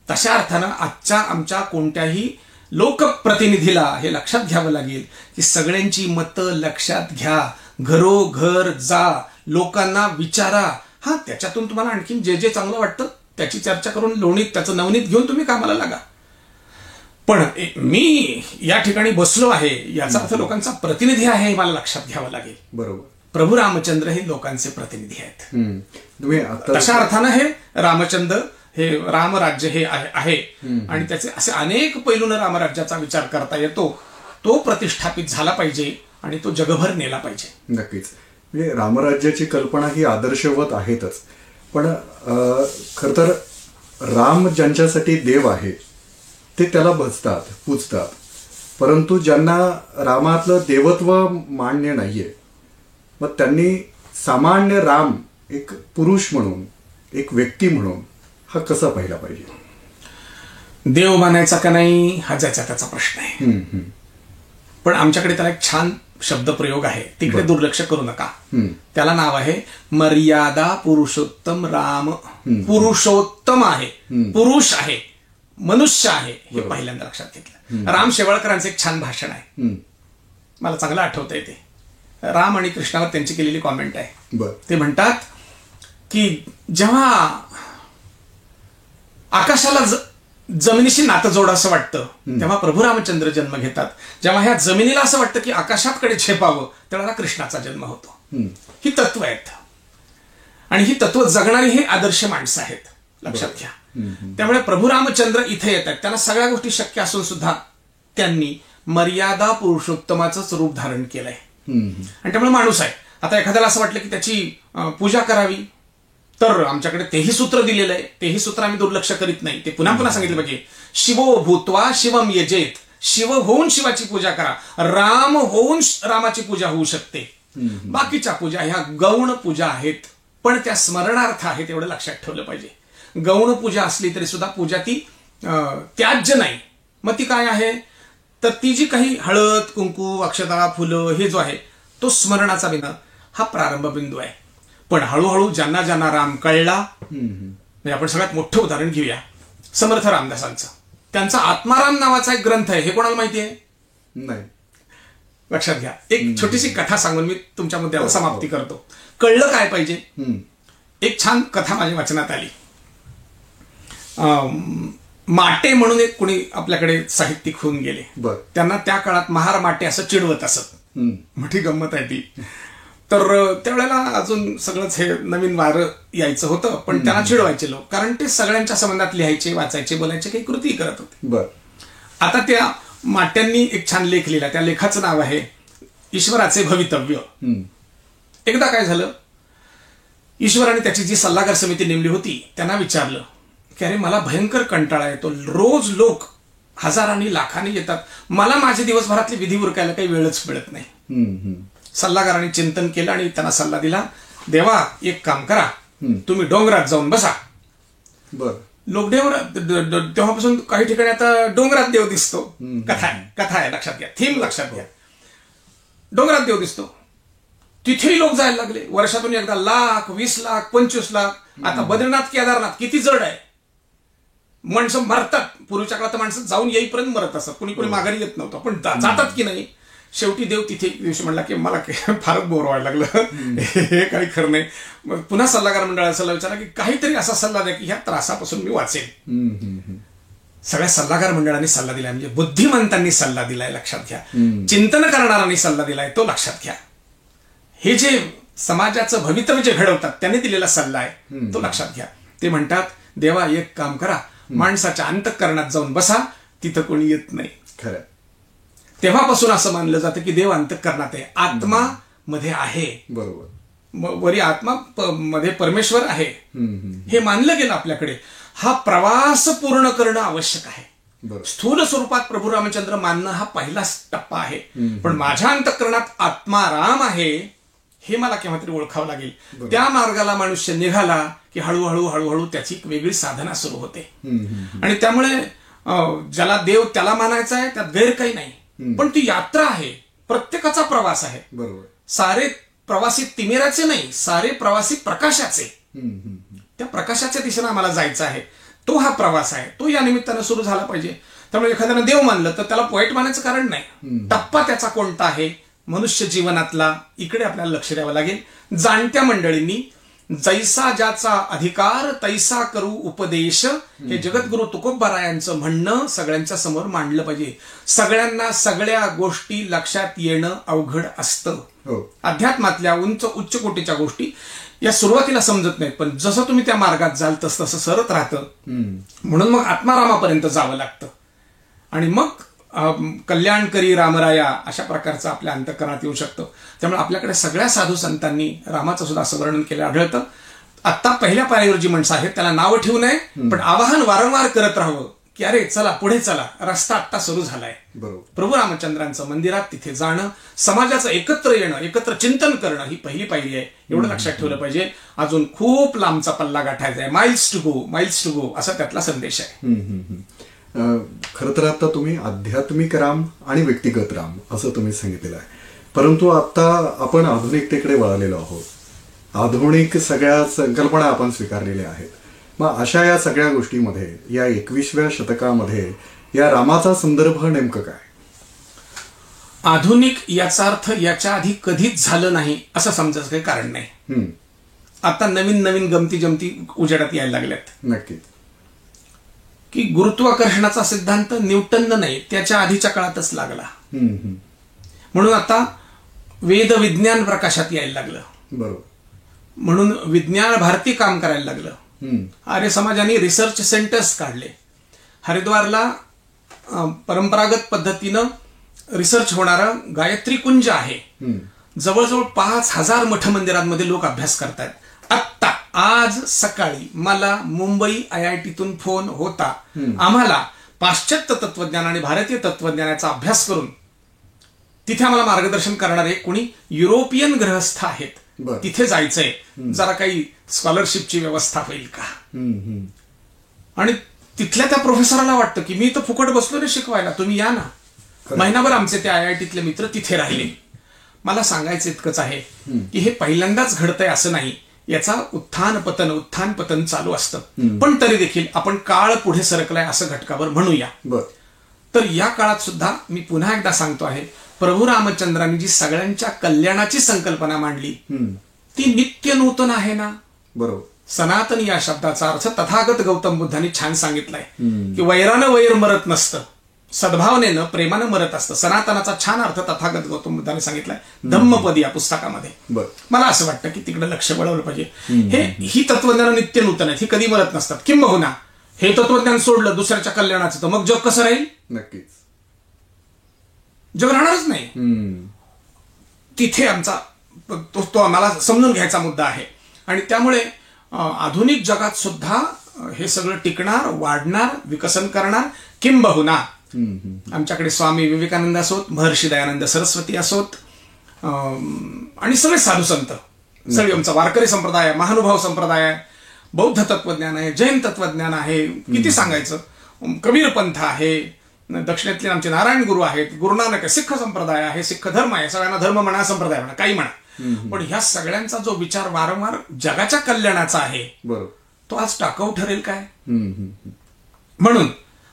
तशा अर्थानं आजच्या आमच्या कोणत्याही लोकप्रतिनिधीला हे लक्षात घ्यावं लागेल की सगळ्यांची मतं लक्षात घ्या. घरोघर जा, लोकांना विचारा. त्याच्यातून तुम्हाला आणखीन जे जे चांगलं वाटतं त्याची चर्चा करून लोणीत त्याचं नवनीत घेऊन तुम्ही कामाला लागा. पण मी या ठिकाणी बसलो आहे याचा अर्थ लोकांचा प्रतिनिधी आहे हे मला लक्षात घ्यावं लागेल. बरोबर. प्रभू रामचंद्र हे लोकांचे प्रतिनिधी आहेत. तुम्ही तशा अर्थानं हे रामचंद्र, हे रामराज्य हे आहे. आणि त्याचे असे अनेक पैलून रामराज्याचा विचार करता येतो. तो प्रतिष्ठापित झाला पाहिजे आणि तो जगभर नेला पाहिजे. नक्कीच. म्हणजे रामराज्याची कल्पना ही आदर्शवत आहेतच. पण खर तर राम ज्यांच्यासाठी देव आहे ते त्याला भजतात, पूजतात. परंतु ज्यांना रामातलं देवत्व मान्य नाहीये, मग त्यांनी सामान्य राम एक पुरुष म्हणून, एक व्यक्ती म्हणून हा कसा पाहिला पाहिजे. देव मानायचा का नाही हा ज्याचा त्याचा प्रश्न आहे. पण आमच्याकडे त्याला एक छान शब्दप्रयोग आहे, तिकडे दुर्लक्ष करू नका. त्याला नाव आहे मर्यादा पुरुषोत्तम राम. पुरुषोत्तम आहे, पुरुष आहे, मनुष्य आहे, हे पहिल्यांदा लक्षात घेतलं. राम शेवाळकरांचं एक छान भाषण आहे, मला चांगलं आठवतंय. ते राम आणि कृष्णावर त्यांची केलेली कॉमेंट आहे. ते म्हणतात की जेव्हा आकाशाला जमिनीशी नातं जोड असं वाटतं तेव्हा प्रभू रामचंद्र जन्म घेतात. जेव्हा ह्या जमिनीला असं वाटतं की आकाशाकडे झेपावं त्यावेळेला कृष्णाचा जन्म होतो. ही तत्व आहेत आणि ही तत्व जगणारी हे आदर्श माणसं आहेत, लक्षात घ्या. त्यामुळे प्रभू रामचंद्र इथे येत आहेत. त्यांना सगळ्या गोष्टी शक्य असून सुद्धा त्यांनी मर्यादा पुरुषोत्तमाचंच रूप धारण केलंय. आणि त्यामुळे माणूस आहे. आता एखाद्याला असं वाटलं की त्याची पूजा करावी तर आमच्याकडे तेही सूत्र दिलेलं आहे. तेही सूत्र आम्ही दुर्लक्ष करीत नाही. ते पुन्हा पुन्हा सांगितलं पाहिजे. शिवो भूत्वा शिवम यजेत. शिव होऊन शिवाची पूजा करा, राम होऊन रामाची पूजा होऊ शकते. बाकीच्या पूजा ह्या गौण पूजा आहेत. पण त्या स्मरणार्थ आहेत एवढं लक्षात ठेवलं पाहिजे. गौण पूजा असली तरी सुद्धा पूजा ती त्याज्य नाही. मग ती काय आहे तर ती जी काही हळद कुंकू अक्षता फुलं हे जो आहे तो स्मरणाचा बिंदू हा प्रारंभ बिंदू आहे. पण हळूहळू ज्यांना ज्यांना राम कळला, म्हणजे आपण सगळ्यात मोठं उदाहरण घेऊया समर्थ रामदासांचं. त्यांचा आत्माराम नावाचा एक ग्रंथ आहे. हे कोणाला माहिती आहे? नाही. लक्षात घ्या. एक छोटीशी कथा सांगून मी तुमच्या मुद्द्याला समाप्ती करतो. कळलं काय पाहिजे? एक छान कथा माझ्या वाचनात आली. माटे म्हणून एक कोणी आपल्याकडे साहित्यिक होऊन गेले. त्यांना त्या काळात महार माटे असं चिडवत असत. मोठी गंमत आहे ती. तर त्यावेळेला अजून सगळंच हे नवीन वारं यायचं होतं, पण त्यांना चिडवायचे लोक, कारण ते सगळ्यांच्या संबंधात लिहायचे, वाचायचे, बोलायचे, काही कृती करत होते. आता त्या माट्यांनी एक छान लेख लिहिला. त्या लेखाचं नाव आहे ईश्वराचे भवितव्य. एकदा काय झालं, ईश्वराने त्याची जी सल्लागार समिती नेमली होती त्यांना विचारलं की अरे मला भयंकर कंटाळा येतो, रोज लोक हजारांनी लाखांनी येतात, मला माझ्या दिवसभरातली विधी उरकायला काही वेळच मिळत नाही. सल्लागारांनी चिंतन केलं आणि त्यांना सल्ला दिला, देवा एक काम करा, तुम्ही डोंगरात जाऊन बसा. लोक तेव्हापासून काही ठिकाणी आता डोंगरात देव दिसतो. कथा आहे, लक्षात घ्या, थीम लक्षात घ्या. डोंगरात देव दिसतो. तिथेही लोक जायला लागले. वर्षातून एकदा लाख, 20 लाख, 25 लाख. आता बद्रीनाथ केदारनाथ किती जड आहे. माणसं मरतात. पूर्वीच्या काळात माणसं जाऊन येईपर्यंत मरत असतात. कुणी कुणी माघारी येत नव्हतं, पण जातात की नाही. शेवटी देव तिथे एक दिवशी म्हणला की मला फारच बोर व्हायला लागलं, हे काही खरं नाही. मग पुन्हा सल्लागार मंडळाला सल्ला विचारला की काहीतरी असा सल्ला द्या की ह्या त्रासापासून मी वाचेन. सगळ्या सल्लागार मंडळांनी सल्ला दिलाय, म्हणजे बुद्धिमंतांनी सल्ला दिलाय, लक्षात घ्या. चिंतन करणाऱ्यांनी सल्ला दिलाय, तो लक्षात घ्या. हे जे समाजाचं भवितव्य जे घडवतात त्यांनी दिलेला सल्ला आहे, तो लक्षात घ्या. ते म्हणतात, देवा एक काम करा, माणसाच्या अंतःकरणात जाऊन बसा, तिथं कोणी येत नाही. खरं. तेव्हापासून असं मानलं जातं की देव अंतःकरणात आहे, आत्मा मध्ये आहे. बरोबर. वरी आत्मा मध्ये परमेश्वर आहे, हे मानलं गेलं आपल्याकडे. हा प्रवास पूर्ण करणं आवश्यक आहे. स्थूल स्वरूपात प्रभू रामचंद्र मानणं हा पहिलाच टप्पा आहे. पण माझ्या अंतःकरणात आत्मा राम आहे हे मला केव्हा तरी ओळखावं लागेल. त्या मार्गाला मनुष्य निघाला की हळूहळू हळूहळू त्याची एक वेगळी साधना सुरू होते. आणि त्यामुळे ज्याला देव त्याला मानायचा आहे, त्यात गैर काही नाही. पण ती यात्रा आहे, प्रत्येकाचा प्रवास आहे. बरोबर. सारे प्रवासी तिमिराचे नाही, सारे प्रवासी प्रकाशाचे. त्या प्रकाशाच्या दिशेने आम्हाला जायचं आहे. तो हा प्रवास आहे, तो या निमित्तानं सुरू झाला पाहिजे. त्यामुळे एखाद्यानं देव मानलं तर त्याला पोएट मानायचं कारण नाही. टप्पा त्याचा कोणता आहे मनुष्य जीवनातला, इकडे आपल्याला लक्ष द्यावं लागेल. जाणत्या मंडळींनी जैसा ज्याचा अधिकार तैसा करू उपदेश, हे जगद्गुरु तुकोबारायांचं म्हणणं सगळ्यांच्या समोर मांडलं पाहिजे. सगळ्यांना सगळ्या गोष्टी लक्षात येणं अवघड असतं. अध्यात्मातल्या उच्च कोटीच्या गोष्टी या सुरुवातीला समजत नाहीत, पण जसं तुम्ही त्या मार्गात जाल तस तसं सरत राहतं. म्हणून मग आत्मारामापर्यंत जावं लागतं. आणि मग कल्याणकरी रामराया अशा प्रकारचं आपल्या अंतःकरणात येऊ शकतं. त्यामुळे आपल्याकडे सगळ्या साधू संतांनी रामाचं सुद्धा असं वर्णन केलं आढळतं. आता पहिल्या पायरीवर जी माणसं आहेत त्याला नावं ठेवू नये, पण आवाहन वारंवार करत राहावं की अरे चला पुढे चला, रस्ता आत्ता सुरू झालाय. प्रभू रामचंद्रांचं मंदिरात तिथे जाणं, समाजाचं एकत्र येणं, एकत्र चिंतन करणं ही पहिली पायरी आहे. एवढं लक्षात ठेवलं पाहिजे. अजून खूप लांबचा पल्ला गाठायचा आहे. माइल्स टू गो असा त्यातला संदेश आहे. खरं तर आता तुम्ही आध्यात्मिक राम आणि व्यक्तिगत राम असं तुम्ही सांगितलेलं आहे. परंतु आता आपण आधुनिकतेकडे वळालेलो आहोत. आधुनिक सगळ्या संकल्पना आपण स्वीकारलेल्या आहेत. मग अशा या सगळ्या गोष्टीमध्ये या 21व्या शतकामध्ये या रामाचा संदर्भ नेमकं काय? आधुनिक याचा अर्थ याच्या आधी कधीच झालं नाही असं समजायचं काही कारण नाही. आता नवीन नवीन गमती जमती उजेडात यायला लागल्यात. नक्की. की गुरुत्वाकर्षणाचा सिद्धांत न्यूटननं नाही, त्याच्या आधीच्या काळातच लागला. म्हणून आता वेद विज्ञान प्रकाशात यायला लागलं. बरोबर. म्हणून विज्ञान भारती काम करायला लागलं. आर्य समाजाने रिसर्च सेंटर्स काढले. हरिद्वारला परंपरागत पद्धतीनं रिसर्च होणारं गायत्री कुंज आहे. जवळजवळ 5000 मठ मंदिरांमध्ये लोक अभ्यास करतायत. आत्ता आज सकाळी मला मुंबई IITतून फोन होता. आम्हाला पाश्चात्य तत्वज्ञान आणि भारतीय तत्वज्ञानाचा अभ्यास करून तिथे आम्हाला मार्गदर्शन करणारे कोणी युरोपियन गृहस्थ आहेत. बरं. तिथे जायचंय, जरा काही स्कॉलरशिपची व्यवस्था होईल का. आणि तिथल्या त्या प्रोफेसराला वाटतं की मी तर फुकट बसलो रे शिकवायला, तुम्ही या ना. महिनाभर आमचे ते IITतले मित्र तिथे राहिले. मला सांगायचं इतकंच आहे की हे पहिल्यांदाच घडतंय असं नाही, याचा उत्थान पतन चालू असतं. पण तरी देखील आपण काळ पुढे सरकलाय असं घटकावर म्हणूया. तर या काळात सुद्धा मी पुन्हा एकदा सांगतो आहे, प्रभू रामचंद्रांनी जी सगळ्यांच्या कल्याणाची संकल्पना मांडली ती नित्य नूतन आहे ना. बरोबर. सनातन या शब्दाचा अर्थ तथागत गौतम बुद्धांनी छान सांगितलाय की वैरानं वैर मरत नसतं, सद्भावनेनं प्रेमानं मरत असतं. सनातनाचा छान अर्थ तथागत गौतम बुद्धांनी सांगितलाय धम्मपद या पुस्तकामध्ये. मला असं वाटतं की तिकडे लक्ष वळवलं पाहिजे. ही तत्वज्ञान नित्य नूतन आहेत, ही कधी मरत नसतात. किंबहुना हे तत्वज्ञान सोडलं दुसऱ्याच्या कल्याणाचं तर मग जग कसं राहील. नक्कीच जग राहणारच नाही. तिथे आमचा तो आम्हाला समजून घ्यायचा मुद्दा आहे. आणि त्यामुळे आधुनिक जगात सुद्धा हे सगळं टिकणार, वाढणार, विकसन करणार. किंबहुना आमच्याकडे स्वामी विवेकानंद असोत, महर्षी दयानंद सरस्वती असोत, आणि सगळे साधू संत, सगळे आमचा वारकरी संप्रदाय, महानुभाव संप्रदाय, बौद्ध तत्वज्ञान आहे, जैन तत्वज्ञान आहे, किती सांगायचं, कबीर पंथ आहे, दक्षिणेतले आमचे नारायण गुरु आहेत, गुरुनानक आहे, सिख संप्रदाय आहे, सिख धर्म आहे. सगळ्यांना धर्म म्हणा, संप्रदाय म्हणा, काही म्हणा, पण ह्या सगळ्यांचा जो विचार वारंवार जगाच्या कल्याणाचा आहे तो आज टाकाऊ ठरेल काय. म्हणून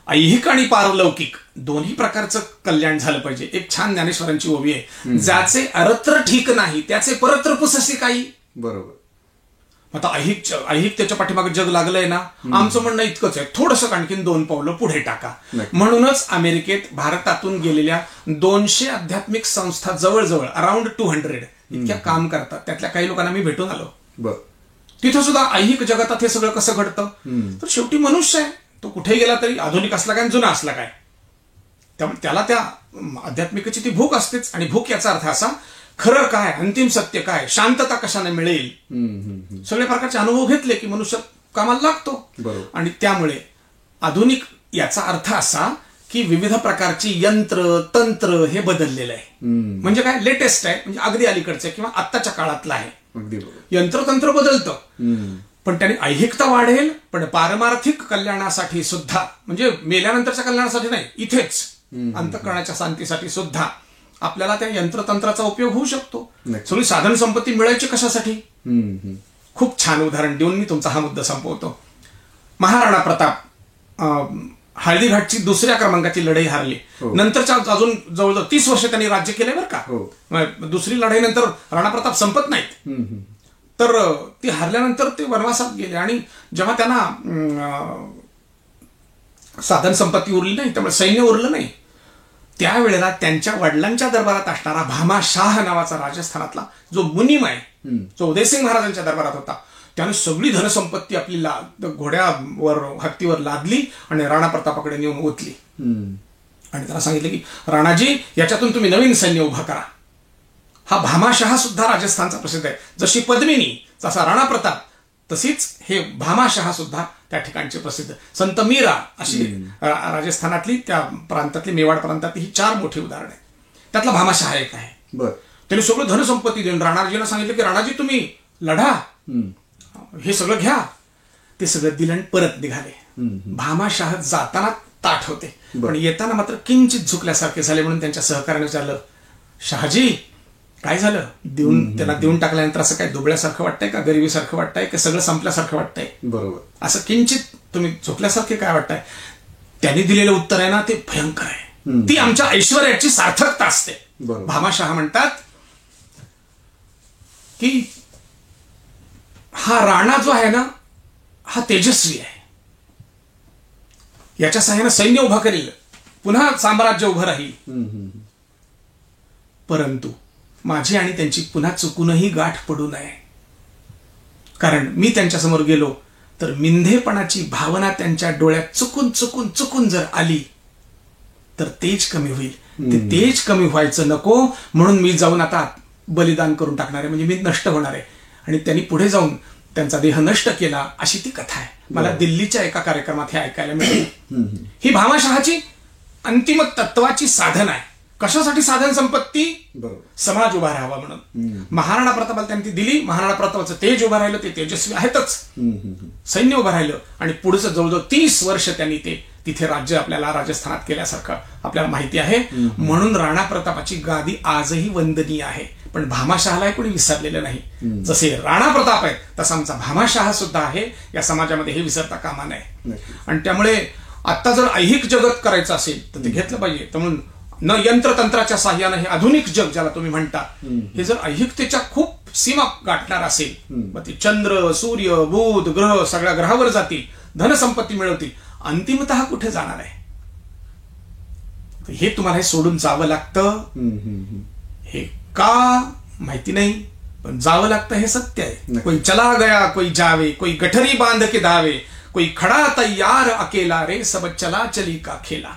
ऐहिक आणि पारलौकिक दोन्ही प्रकारचं कल्याण झालं पाहिजे. एक छान ज्ञानेश्वरांची ओवी आहे, ज्याचे अरत्र ठीक नाही त्याचे परत्र पुससी काही. बरोबर. आता ऐहिक त्याच्या पाठीमागे जग लागलंय ना. आमचं म्हणणं इतकंच आहे, थोडंसं आणखीन 2 पावलं पुढे टाका. म्हणूनच अमेरिकेत भारतातून गेलेल्या 200 आध्यात्मिक संस्था जवळजवळ अराउंड 200 इतक्या काम करतात. त्यातल्या काही लोकांना मी भेटून आलो. तिथं सुद्धा ऐहिक जगतात हे सगळं कसं घडतं. तर शेवटी मनुष्य आहे, तो कुठे गेला तरी आधुनिक असला काय जुना असला काय, त्यामुळे त्याला त्या आध्यात्मिकेची ती भूक असतेच. आणि भूक याचा अर्थ असा, खरं काय, अंतिम सत्य काय, शांतता कशाने मिळेल, सगळे प्रकारचे अनुभव घेतले की मनुष्य कामाला लागतो. आणि त्यामुळे आधुनिक याचा अर्थ असा की विविध प्रकारची यंत्र तंत्र हे बदललेलं आहे. म्हणजे काय, लेटेस्ट आहे, म्हणजे अगदी अलीकडचं किंवा आत्ताच्या काळातलं आहे. यंत्रतंत्र बदलतं, पण त्याने ऐहिकता वाढेल, पण पारमार्थिक कल्याणासाठी सुद्धा, म्हणजे मेल्यानंतरच्या कल्याणासाठी नाही, इथेच अंतःकरणाच्या शांतीसाठी सुद्धा आपल्याला त्या यंत्रतंत्राचा उपयोग होऊ शकतो. सगळी साधन संपत्ती मिळायची कशासाठी. खूप छान उदाहरण देऊन मी तुमचा हा मुद्दा संपवतो. महाराणा प्रताप हळदीघाटची 2ऱ्या क्रमांकाची लढाई हारली. नंतरच्या अजून जवळजवळ 30 वर्ष त्यांनी राज्य केलंय बरं का. दुसरी लढाईनंतर राणा प्रताप संपत नाहीत. तर ती हारल्यानंतर ते वनवासात गेले. आणि जेव्हा त्यांना साधन संपत्ती उरली नाही, त्यामुळे सैन्य उरलं नाही, त्यावेळेला त्यांच्या वडिलांच्या दरबारात असणारा भामाशाह नावाचा राजस्थानातला जो मुनीम आहे, जो उदयसिंग महाराजांच्या दरबारात होता, त्याने सगळी धनसंपत्ती आपली घोड्यावर हत्तीवर लादली आणि राणा प्रतापाकडे नेऊन ओतली. आणि त्याला सांगितलं की राणाजी, याच्यातून तुम्ही नवीन सैन्य उभा करा. हा भामाशाह सुद्धा राजस्थानचा प्रसिद्ध आहे. जशी पद्मिनी, जसा राणा प्रताप, तशीच हे भामाशाह सुद्धा त्या ठिकाणचे प्रसिद्ध. संत मीरा अशी राजस्थानातली, त्या प्रांतातली, मेवाड प्रांतातली ही 4 मोठी उदाहरणं आहेत. त्यातला भामाशाह एक आहे. त्यांनी सगळं धनसंपत्ती देऊन राणाजीला सांगितलं की राणाजी तुम्ही लढा, हे सगळं घ्या. ते सगळं दिलं आणि परत निघाले. भामाशाह जाताना ताठ होते, पण येताना मात्र किंचित झुकल्यासारखे झाले. म्हणून त्यांच्या सहकार्याने विचारलं, शहाजी काय झालं, त्यांना देऊन टाकल्यानंतर असं काय दुबळ्यासारखं वाटतंय का, गरिबीसारखं वाटतंय का, सगळं संपल्यासारखं वाटतंय. बरोबर. असं किंचित तुम्ही झुकल्यासारखे काय वाटतंय. त्यांनी दिलेलं उत्तर आहे ना, ते भयंकर आहे. ती आमच्या ऐश्वर्याची सार्थकता असते. भामाशाह म्हणतात की हा राणा जो आहे ना, हा तेजस्वी आहे, याच्या सहाय्याने सैन्य उभा करेल, पुन्हा साम्राज्य उभं राहील, परंतु माझी आणि त्यांची पुन्हा चुकूनही गाठ पडू नये. कारण मी त्यांच्यासमोर गेलो तर मिंधेपणाची भावना त्यांच्या डोळ्यात चुकून चुकून चुकून जर आली तर तेज कमी होईल. ते तेज कमी व्हायचं नको, म्हणून मी जाऊन आता बलिदान करून टाकणार आहे, म्हणजे मी नष्ट होणार आहे. आणि त्यांनी पुढे जाऊन त्यांचा देह नष्ट केला, अशी ती कथा आहे. मला दिल्लीच्या एका कार्यक्रमात हे ऐकायला मिळालं. ही भामाशाहाची अंतिम तत्वाची साधना आहे. कशासाठी साधन संपत्ती? बरोबर. समाज उभा राहावा म्हणून. महाराणा प्रतापाला त्यांनी ती दिली. महाराणा प्रतापाचं तेज उभं राहिलं, ते तेजस्वी आहेतच. सैन्य उभं राहिलं आणि पुढचं जवळजवळ 30 वर्ष त्यांनी ते तिथे राज्य आपल्याला राजस्थानात केल्यासारखं आपल्याला माहिती आहे. म्हणून राणा प्रतापाची गादी आजही वंदनीय आहे. पण भामाशहाला कोणी विसरलेलं नाही. जसे राणा प्रताप आहेत तसा आमचा भामाशाह सुद्धा आहे. या समाजामध्ये हे विसरता कामा नये. आणि त्यामुळे आता जर ऐहिक जगत करायचं असेल तर ते घेतलं पाहिजे. तर म्हणून न यंत्रतंत्राच्या साह्यानं हे आधुनिक जग ज्याला तुम्ही म्हणता, हे जर ऐहिकतेच्या खूप सीमा गाठणार असेल, मग ते चंद्र, सूर्य, बुध ग्रह सगळ्या ग्रहावर जातील, धनसंपत्ती मिळवतील, अंतिमतः कुठे जाणार आहे? हे तुम्हाला हे सोडून जावं लागतं. हे का माहिती नाही, पण जावं लागतं हे सत्य आहे. कोई चला गया कोई जावे, कोई गठरी बांध के धावे, कोई खडा तैयार अकेला रे, सब चला चली का खेला.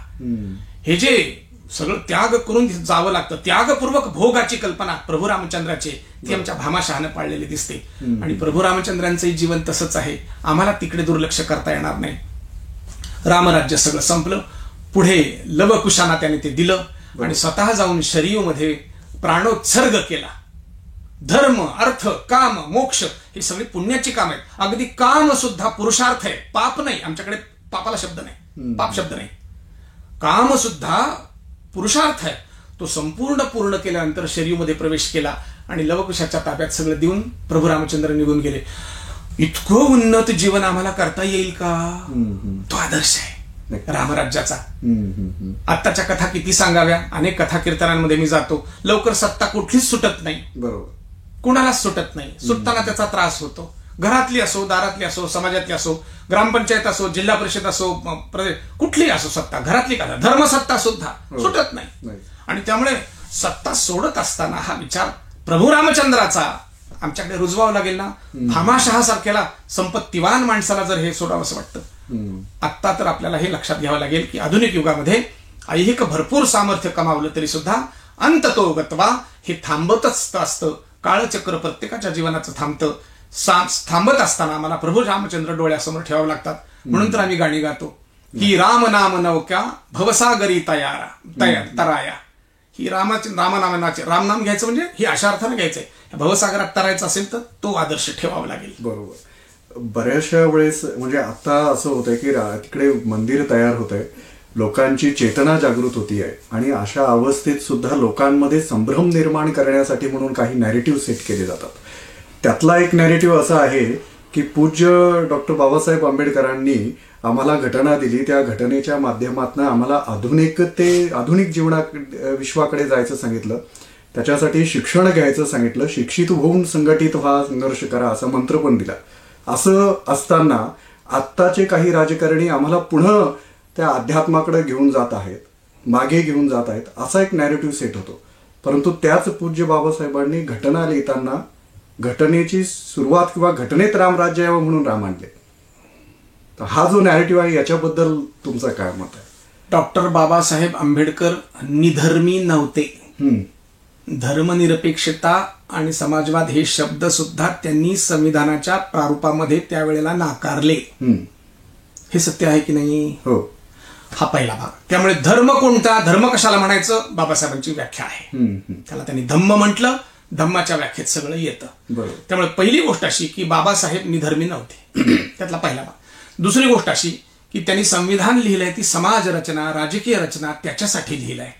हे जे सगळं त्याग करून जावं लागतं, त्यागपूर्वक भोगाची कल्पना प्रभू रामचंद्राची ती आमच्या भामाशहानं पाळलेली दिसते. आणि प्रभू रामचंद्रांचंही जीवन तसंच आहे. आम्हाला तिकडे दुर्लक्ष करता येणार नाही. रामराज्य सगळं संपलं. पुढे लवकुशांना त्याने ते दिलं आणि स्वतः जाऊन शरीयूमध्ये प्राणोत्सर्ग केला. धर्म, अर्थ, काम, मोक्ष ही सगळी पुण्याची काम आहेत. अगदी काम सुद्धा पुरुषार्थ आहे, पाप नाही. आमच्याकडे पापाला शब्द नाही, पाप शब्द नाही. काम सुद्धा पुरुषार्थ आहे. तो संपूर्ण पूर्ण केल्यानंतर शरीयूमध्ये प्रवेश केला आणि लवकुशाच्या ताब्यात सगळं देऊन प्रभू रामचंद्र निघून गेले. इतकं उन्नत जीवन आम्हाला करता येईल का? तो आदर्श आहे रामराज्याचा. आत्ताच्या कथा किती सांगाव्या. अनेक कथा कीर्तनांमध्ये मी जातो. लवकर सत्ता कुठलीच सुटत नाही. बरोबर. कुणालाच सुटत नाही. सुटताना त्याचा त्रास होतो. घरातली असो, दारातली असो, समाजातली असो, ग्रामपंचायत असो, जिल्हा परिषद असो, कुठली असो सत्ता, घरातली का धर्मसत्ता सुद्धा सुटत नाही. आणि त्यामुळे सत्ता सोडत असताना हा विचार प्रभू रामचंद्राचा आमच्याकडे रुजवावं लागेल ना. भामाशहा सारख्याला संपत्तीवान माणसाला जर हे सोडावं असं वाटतं. आत्ता तर आपल्याला हे लक्षात घ्यावं लागेल की आधुनिक युगामध्ये ऐहिक भरपूर सामर्थ्य कमावलं तरी सुद्धा अंततो गत्वा हे थांबतच असतं. काळचक्र प्रत्येकाच्या जीवनाचं थांबतं. थांबत असताना आम्हाला प्रभू रामचंद्र डोळ्यासमोर ठेवावं लागतात. म्हणून तर आम्ही गाणी गातो की राम नाम नौक्या भवसागरी तराया. ही रामनामाचे रामनाम घ्यायचं म्हणजे ही अशा अर्थानं घ्यायचंय. भवसागरात तरायचं असेल तर तो आदर्श ठेवावा लागेल. बरोबर. बऱ्याचशा वेळेस म्हणजे आता असं होतंय की तिकडे मंदिर तयार होत आहे, लोकांची चेतना जागृत होती आहे आणि अशा अवस्थेत सुद्धा लोकांमध्ये संभ्रम निर्माण करण्यासाठी म्हणून काही नॅरेटिव्ह सेट केले जातात. त्यातला एक नॅरेटिव्ह असा आहे की पूज्य डॉक्टर बाबासाहेब आंबेडकरांनी आम्हाला घटना दिली, त्या घटनेच्या माध्यमातून आम्हाला आधुनिक विश्वाकडे जायचं सांगितलं, त्याच्यासाठी शिक्षण घ्यायचं सांगितलं, शिक्षित होऊन संघटित व्हा, संघर्ष करा असा मंत्र पण दिला. असं असताना आत्ताचे काही राजकारणी आम्हाला पुन्हा त्या अध्यात्माकडे घेऊन जात आहेत, मागे घेऊन जात आहेत, असा एक नॅरेटिव्ह सेट होतो. परंतु त्याच पूज्य बाबासाहेबांनी घटना लिहिताना घटनेची सुरुवात किंवा घटनेत रामराज्य यावं म्हणून राम आणले. तर हा जो नॅरेटिव्ह आहे याच्याबद्दल तुमचं काय मत आहे? डॉक्टर बाबासाहेब आंबेडकर निधर्मी नव्हते. धर्मनिरपेक्षता आणि समाजवाद हे शब्द सुद्धा त्यांनी संविधानाच्या प्रारूपामध्ये त्यावेळेला नाकारले. हे सत्य आहे की नाही? हो. हा पहिला भाग. त्यामुळे धर्म कोणता, धर्म कशाला म्हणायचं, बाबासाहेबांची व्याख्या आहे. त्याला त्यांनी धम्म म्हटलं. धम्माच्या व्याख्येत सगळं येतं. त्यामुळे पहिली गोष्ट अशी की बाबासाहेब निधर्मी नव्हते. त्यातला पहिला भाग. दुसरी गोष्ट अशी की त्यांनी संविधान लिहिलंय ती समाज रचना, राजकीय रचना त्याच्यासाठी लिहिलंय.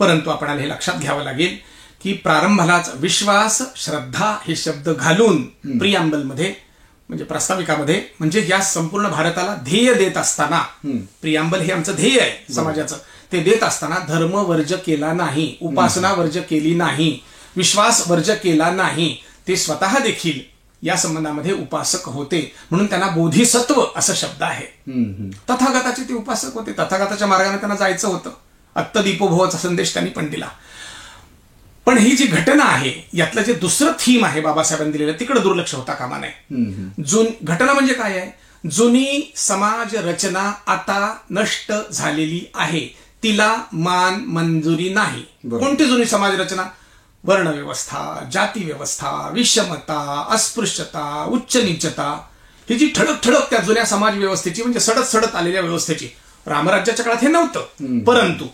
परंतु आपल्याला हे लक्षात घ्यावं लागेल की प्रारंभालाच विश्वास, श्रद्धा हे शब्द घालून प्रियांबलमध्ये म्हणजे प्रस्ताविकामध्ये म्हणजे या संपूर्ण भारताला ध्येय देत असताना, प्रियांबल हे आमचं ध्येय आहे समाजाचं, ते देत असताना धर्म वर्ज केला नाही, उपासना वर्ज केली नाही, विश्वास वर्ज केला नाही. ते स्वतः देखील या संबंधामध्ये उपासक होते. म्हणून त्यांना बोधिसत्व असा शब्द आहे. तथागताचे ते उपासक होते. तथागताच्या मार्गाने त्यांना जायचं होतं. अत्तदीपोभवचा संदेश त्यांनी पण दिला. पण ही जी घटना आहे यातलं जे दुसरं थीम आहे बाबासाहेबांनी दिलेलं, तिकडे दुर्लक्ष होता कामा नये. घटना म्हणजे काय आहे? जुनी समाज रचना आता नष्ट झालेली आहे. तिला मान मंजुरी नाही. कोणती जुनी समाज रचना? वर्णव्यवस्था, जाती व्यवस्था, विषमता, अस्पृश्यता, उच्च नीचता, ही जी ठळक त्या जुन्या समाज व्यवस्थेची म्हणजे सडत आलेल्या व्यवस्थेची. रामराज्याच्या काळात हे नव्हतं. परंतु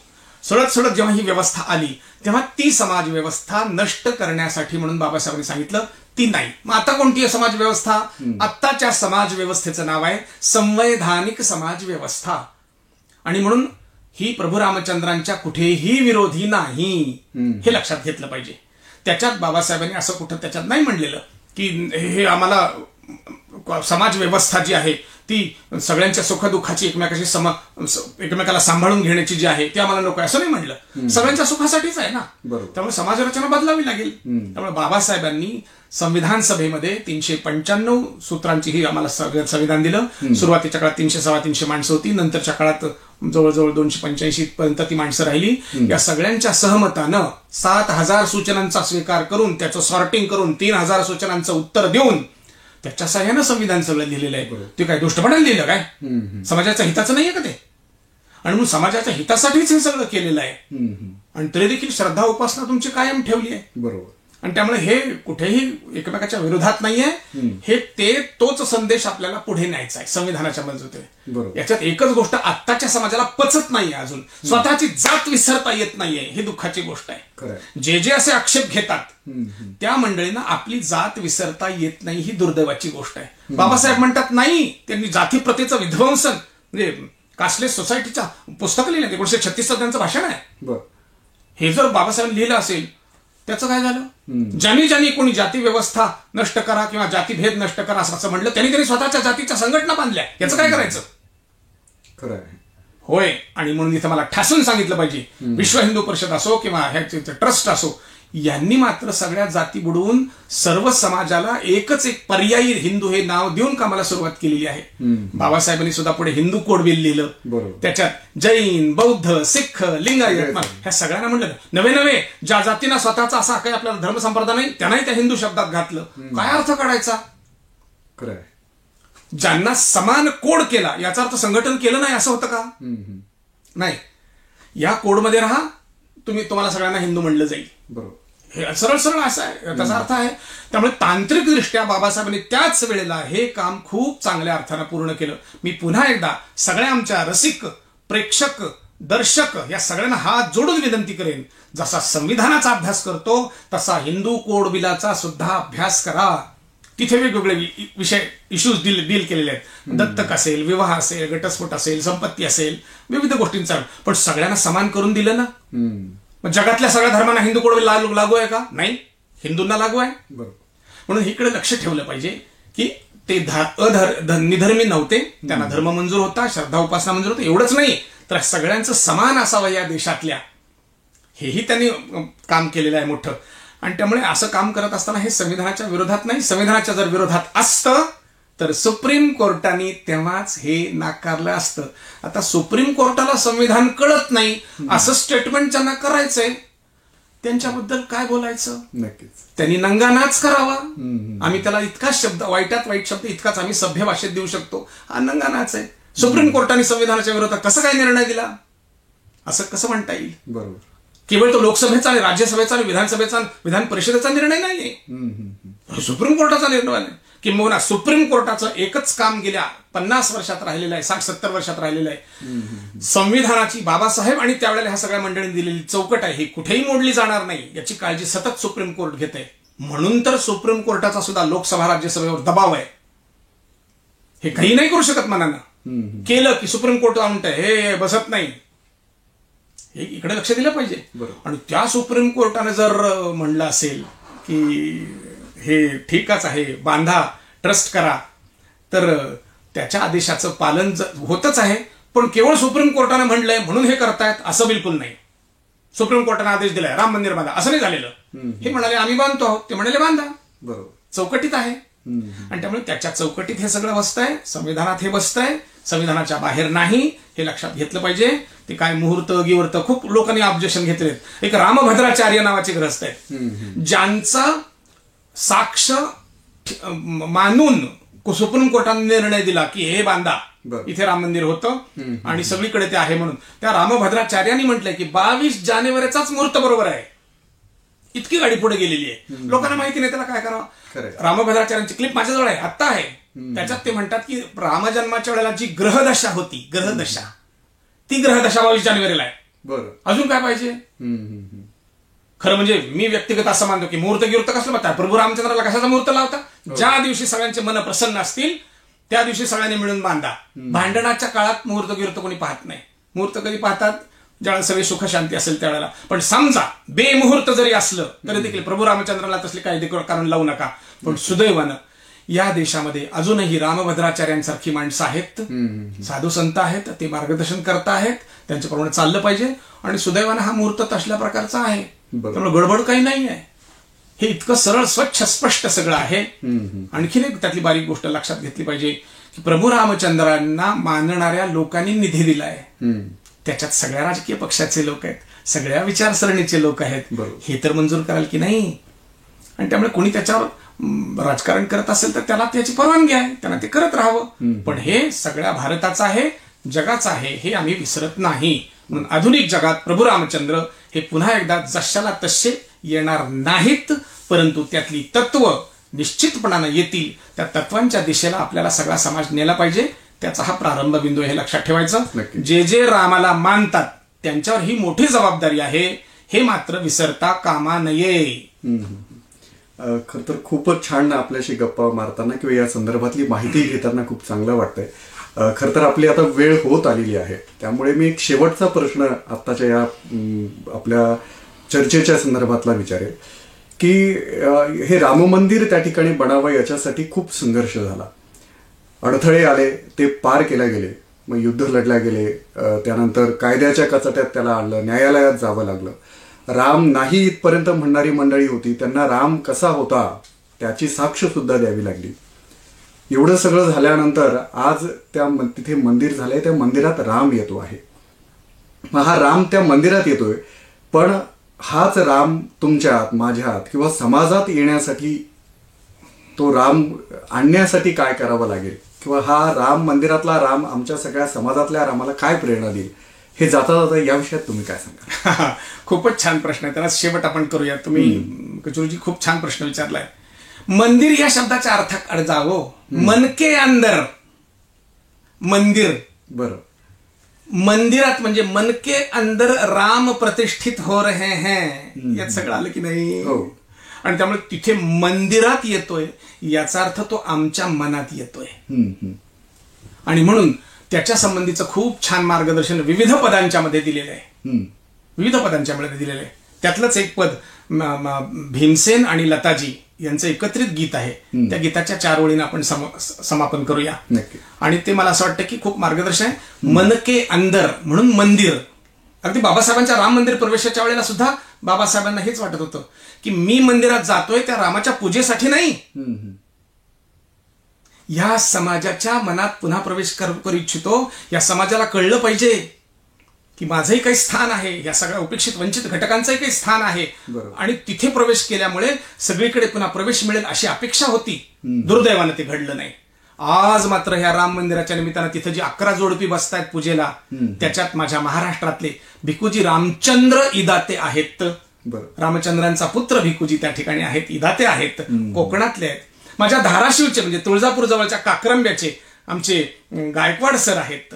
सळत सळत जेव्हा ही व्यवस्था आली तेव्हा ती समाज व्यवस्था नष्ट करण्यासाठी म्हणून बाबासाहेबांनी सांगितलं ती नाही. मग आता कोणती आहे समाज व्यवस्था? आत्ताच्या समाज व्यवस्थेचं नाव आहे संवैधानिक समाज व्यवस्था. आणि म्हणून ही प्रभू रामचंद्रांच्या कुठेही विरोधी नाही, हे लक्षात घेतलं पाहिजे. त्याच्यात बाबासाहेबांनी असं कुठं त्याच्यात नाही म्हणलेलं की हे आम्हाला समाज व्यवस्था जी आहे ती सगळ्यांच्या सुखदुःखाची एकमेकाला सांभाळून घेण्याची जी आहे ती आम्हाला नको, असं नाही म्हणलं. सगळ्यांच्या सुखासाठीच आहे ना. त्यामुळे समाज रचना बदलावी लागेल. त्यामुळे बाबासाहेबांनी संविधान सभेमध्ये 395 सूत्रांची ही आम्हाला संविधान दिलं. सुरुवातीच्या काळात 300-350 माणसं होती, नंतरच्या काळात जवळजवळ 285 पर्यंत ती माणसं राहिली. या सगळ्यांच्या सहमतानं 7,000 सूचनांचा स्वीकार करून त्याचं सॉर्टिंग करून 3,000 सूचनांचं उत्तर देऊन त्याच्या सहाय्यानं संविधान सगळं लिहिलेलं आहे. ते काय दुष्टपणाने लिहिलं काय? समाजाच्या हिताचं नाहीये का ते? आणि म्हणून समाजाच्या हितासाठीच हे सगळं केलेलं आहे. आणि तरी देखील श्रद्धा उपासना तुमची कायम ठेवली आहे. बरोबर. आणि त्यामुळे हे कुठेही एकमेकाच्या विरोधात नाहीये. हे तोच संदेश आपल्याला पुढे न्यायचा आहे संविधानाच्या मजबूतीने. याच्यात एकच गोष्ट आत्ताच्या समाजाला पचत नाहीये, अजून स्वतःची जात विसरता येत नाहीये. ही दुःखाची गोष्ट आहे. जे असे आक्षेप घेतात त्या मंडळींना आपली जात विसरता येत नाही, ही दुर्दैवाची गोष्ट आहे. बाबासाहेब म्हणतात नाही, त्यांनी जातीप्रथेचं विध्वंसन म्हणजे कास्टलेस सोसायटीच्या पुस्तकं लिहिलं, 1936 त्यांचं भाषण आहे. हे जर बाबासाहेब लिहिलं असेल त्याचं काय झालं? ज्यांनी कोणी जाती व्यवस्था नष्ट करा किंवा जातीभेद नष्ट करा असं म्हणलं त्यांनी स्वतःच्या जातीच्या संघटना बांधल्या. याचं काय करायचं? खरं होय. आणि म्हणून इथं मला ठासून सांगितलं पाहिजे, विश्व हिंदू परिषद असो किंवा ह्याचे ट्रस्ट असो, यांनी मात्र सगळ्या जाती बुडवून सर्व समाजाला एकच एक पर्यायी हिंदू हे नाव देऊन कामाला सुरुवात केलेली आहे. बाबासाहेबांनी सुद्धा पुढे हिंदू कोड बिल लिहिलं. त्याच्यात जैन, बौद्ध, सिख, लिंगायत ह्या सगळ्यांना म्हणलं नवे ज्या जातींना स्वतःचा असा काही आपल्याला धर्म संप्रदाय नाही त्यांनाही त्या हिंदू शब्दात घातलं. काय अर्थ काढायचा? ज्यांना समान कोड केला याचा अर्थ संघटन केलं नाही असं होतं का? नाही. या कोडमध्ये राहा, तुम्हाला सगळ्यांना हिंदू म्हणलं जाईल. बरोबर. हे सरळ सरळ असं आहे, त्याचा अर्थ आहे. त्यामुळे तांत्रिकदृष्ट्या बाबासाहेबांनी त्याच वेळेला हे काम खूप चांगल्या अर्थानं पूर्ण केलं. मी पुन्हा एकदा सगळ्या आमच्या रसिक, प्रेक्षक, दर्शक या सगळ्यांना हात जोडून विनंती करेन, जसा संविधानाचा अभ्यास करतो तसा हिंदू कोड बिलाचा सुद्धा अभ्यास करा. तिथे वेगवेगळे विषय इश्यूज डील केलेले आहेत. दत्तक असेल, विवाह असेल, घटस्फोट असेल, संपत्ती असेल, विविध गोष्टींचा. पण सगळ्यांना समान करून दिलं ना. मग जगातल्या सगळ्या धर्मांना हिंदू कोड लागू आहे का? नाही, हिंदूंना लागू आहे. म्हणून इकडे लक्ष ठेवलं पाहिजे की ते निधर्मी नव्हते, त्यांना धर्म मंजूर होता, श्रद्धा उपासना मंजूर होता. एवढंच नाही तर सगळ्यांचं समान असावं या देशातल्या, हेही त्यांनी काम केलेलं आहे मोठं. आणि त्यामुळे असं काम करत असताना हे संविधानाच्या विरोधात नाही. संविधानाच्या जर विरोधात असतं तर सुप्रीम कोर्टाने तेव्हाच हे नाकारलं असतं. आता सुप्रीम कोर्टाला संविधान कळत नाही असं स्टेटमेंट ज्यांना करायचंय त्यांच्याबद्दल काय बोलायचं? नक्कीच त्यांनी नंगानाच करावा. आम्ही त्याला इतकाच शब्द, वाईटात वाईट शब्द इतकाच आम्ही सभ्य भाषेत देऊ शकतो. हा नंगानाच आहे. सुप्रीम कोर्टाने संविधानाच्या विरोधात कसं काय निर्णय दिला असं कसं म्हणता येईल? बरोबर. केवळ तो लोकसभेचा आणि राज्यसभेचा आणि विधानसभेचा, विधान परिषदेचा निर्णय नाहीये, सुप्रीम कोर्टाचा निर्णय आहे. किंबहुना सुप्रीम कोर्टाचं एकच काम गेल्या 50 वर्षात राहिलेलं आहे, 60-70 वर्षात राहिलेलं आहे. संविधानाची बाबासाहेब आणि त्यावेळेला ह्या सगळ्या मंडळींनी दिलेली चौकट आहे, ही कुठेही मोडली जाणार नाही याची काळजी सतत सुप्रीम कोर्ट घेत आहे. म्हणून तर सुप्रीम कोर्टाचा सुद्धा लोकसभा राज्यसभेवर दबाव आहे. हे काही नाही करू शकत मनानं. केलं की सुप्रीम कोर्ट म्हणतंय हे बसत नाही. हे इकडे लक्ष दिलं पाहिजे. आणि त्या सुप्रीम कोर्टाने जर म्हणलं असेल की हे ठीकच आहे, बांधा, ट्रस्ट करा, तर त्याच्या आदेशाचं पालन होतच आहे. पण केवळ सुप्रीम कोर्टाने म्हणलंय म्हणून हे करतायत असं बिलकुल नाही. सुप्रीम कोर्टाने आदेश दिलाय राम मंदिर बांधा असं नाही झालेलं. हे म्हणाले आम्ही बांधतो आहोत, ते म्हणाले बांधा. बरोबर. चौकटीत आहे. आणि त्यामुळे त्याच्या चौकटीत हे सगळं बसतंय, संविधानात हे बसतंय, संविधानाच्या बाहेर नाही. हे लक्षात घेतलं पाहिजे. ते काय मुहूर्त गिवर्त खूप लोकांनी ऑब्जेक्शन घेतलेत. एक रामभद्राचार्य नावाचे ग्रस्त आहेत ज्यांचा साक्ष मानून सुप्रीम कोर्टाने निर्णय दिला की हे बांधा, इथे राम मंदिर होतं आणि सगळीकडे ते आहे. म्हणून त्या रामभद्राचार्यांनी म्हटलंय की 22 जानेवारीचाच मुहूर्त बरोबर आहे. इतकी गाडी पुढे गेलेली आहे, लोकांना माहिती नाही त्याला काय करावं. रामभद्राचार्यांची क्लिप माझ्याजवळ आहे, आत्ता आहे. त्याच्यात ते म्हणतात की रामजन्माच्या वेळेला जी ग्रहदशा होती, ग्रहदशा, ती ग्रहदशा 22 जानेवारीला आहे. बरं. अजून काय पाहिजे? खरं म्हणजे मी व्यक्तिगत असं मानतो की मुहूर्त गिहूर्त कसलं म्हणतात, प्रभू रामचंद्राला कशाचा मुहूर्त लावता? ज्या दिवशी सगळ्यांचे मन प्रसन्न असतील त्या दिवशी सगळ्यांनी मिळून बांधा. भांडणाच्या काळात मुहूर्त गिहूर्त कोणी पाहत नाही. मुहूर्त कधी पाहतात? ज्यावेळेला सगळी सुख शांती असेल त्यावेळेला. पण समजा बेमुहूर्त जरी असलं तरी देखील प्रभू रामचंद्राला तसले कायदे कारण लावू नका. पण सुदैवानं या देशामध्ये अजूनही रामभद्राचार्यांसारखी माणसं आहेत, साधू संत आहेत, ते मार्गदर्शन करत आहेत, त्यांच्याप्रमाणे चाललं पाहिजे. आणि सुदैवानं हा मुहूर्त तसल्या प्रकारचा आहे, त्यामुळे गडबड काही नाही आहे. हे इतकं सरळ स्वच्छ स्पष्ट सगळं आहे. आणखीन एक त्यातली बारीक गोष्ट लक्षात घेतली पाहिजे की प्रभू रामचंद्रांना मानणाऱ्या लोकांनी निधी दिलाय. त्याच्यात सगळ्या राजकीय पक्षाचे लोक आहेत, सगळ्या विचारसरणीचे लोक आहेत. हे तर मंजूर कराल की नाही? आणि त्यामुळे कोणी त्याच्यावर राजकारण करत असेल तर त्याला त्याची परवानगी आहे, त्यांना ते करत राहावं. पण हे सगळ्या भारताचं आहे, जगाचं आहे, हे आम्ही विसरत नाही. म्हणून आधुनिक जगात प्रभू रामचंद्र हे पुन्हा एकदा जशाला तसे येणार नाहीत, परंतु त्यातली तत्व निश्चितपणानं येतील. त्या तत्वांच्या दिशेला आपल्याला सगळा समाज नेला पाहिजे. त्याचा हा प्रारंभ बिंदू हे लक्षात ठेवायचं. जे जे रामाला मानतात त्यांच्यावर ही मोठी जबाबदारी आहे, हे मात्र विसरता कामा नये. खर तर खूपच छान आपल्याशी गप्पा मारताना किंवा या संदर्भातली माहिती घेताना खूप चांगलं वाटतंय. खर तर आपली आता वेळ होत आलेली आहे, त्यामुळे मी एक शेवटचा प्रश्न आत्ताच्या या आपल्या चर्चेच्या संदर्भातला विचारेल की हे राम मंदिर त्या ठिकाणी बनावं याच्यासाठी खूप संघर्ष झाला, अडथळे आले, ते पार केले गेले, मग युद्ध लढल्या गेले, त्यानंतर कायद्याच्या कचाट्यात त्याला आणलं, न्यायालयात जावं लागलं. राम नाही इथपर्यंत म्हणणारी मंडळी होती, त्यांना राम कसा होता त्याची साक्ष सुद्धा द्यावी लागली. एवढं सगळं झाल्यानंतर आज तिथे मंदिर झालंय, त्या मंदिरात राम येतो आहे. मग हा राम त्या मंदिरात येतोय, पण हाच राम तुमच्यात, माझ्यात किंवा समाजात येण्यासाठी, तो राम आणण्यासाठी काय करावं लागेल, किंवा हा राम मंदिरातला राम आमच्या सगळ्या समाजातल्या रामाला काय प्रेरणा देईल, हे जाता जाता या विषयात तुम्ही काय सांगा? खूपच छान प्रश्न आहे. त्याला शेवट आपण करूया. तुम्ही कचूरजी खूप छान प्रश्न विचारलाय. मंदिर या शब्दाच्या अर्थाकडे जावं. मन के अंदर मंदिर, बरं, मंदिरात म्हणजे मन के अंदर राम प्रतिष्ठित हो रहे हैं, यात सगळं आलं की नाही? आणि त्यामुळे तिथे मंदिरात येतोय याचा अर्थ तो आमच्या मनात येतोय. आणि म्हणून त्याच्या संबंधीचं खूप छान मार्गदर्शन विविध पदांच्या मध्ये दिलेलं आहे. विविध पदांच्या मध्ये दिलेलं आहे. त्यातलंच एक पद भीमसेन आणि लताजी यांचं एकत्रित गीत आहे. त्या गीताच्या 4 ओळीनं आपण समापन करूया. आणि ते मला असं वाटतं की खूप मार्गदर्शन आहे. मन के अंदर म्हणून मंदिर. अगदी बाबासाहेबांच्या राम मंदिर प्रवेशाच्या वेळेला सुद्धा बाबासाहेबांना हेच वाटत होतं की मी मंदिरात जातोय त्या रामाच्या पूजेसाठी नाही, या समाजाच्या मनात पुन्हा प्रवेश करू इच्छितो. या समाजाला कळलं पाहिजे की माझंही काही स्थान आहे, या सगळ्या उपेक्षित वंचित घटकांचंही काही स्थान आहे. आणि तिथे प्रवेश केल्यामुळे सगळीकडे पुन्हा प्रवेश मिळेल अशी अपेक्षा होती. दुर्दैवानं ते घडलं नाही. आज मात्र ह्या राम मंदिराच्या निमित्तानं तिथे जी 11 जोडपी बसतायत पूजेला, त्याच्यात माझ्या महाराष्ट्रातले भिकुजी रामचंद्र इदाते आहेत. रामचंद्रांचा पुत्र भिकुजी त्या ठिकाणी आहेत, इदाते आहेत, कोकणातले आहेत. माझ्या धाराशिवचे म्हणजे तुळजापूर जवळच्या काक्रंब्याचे आमचे गायकवाड सर आहेत.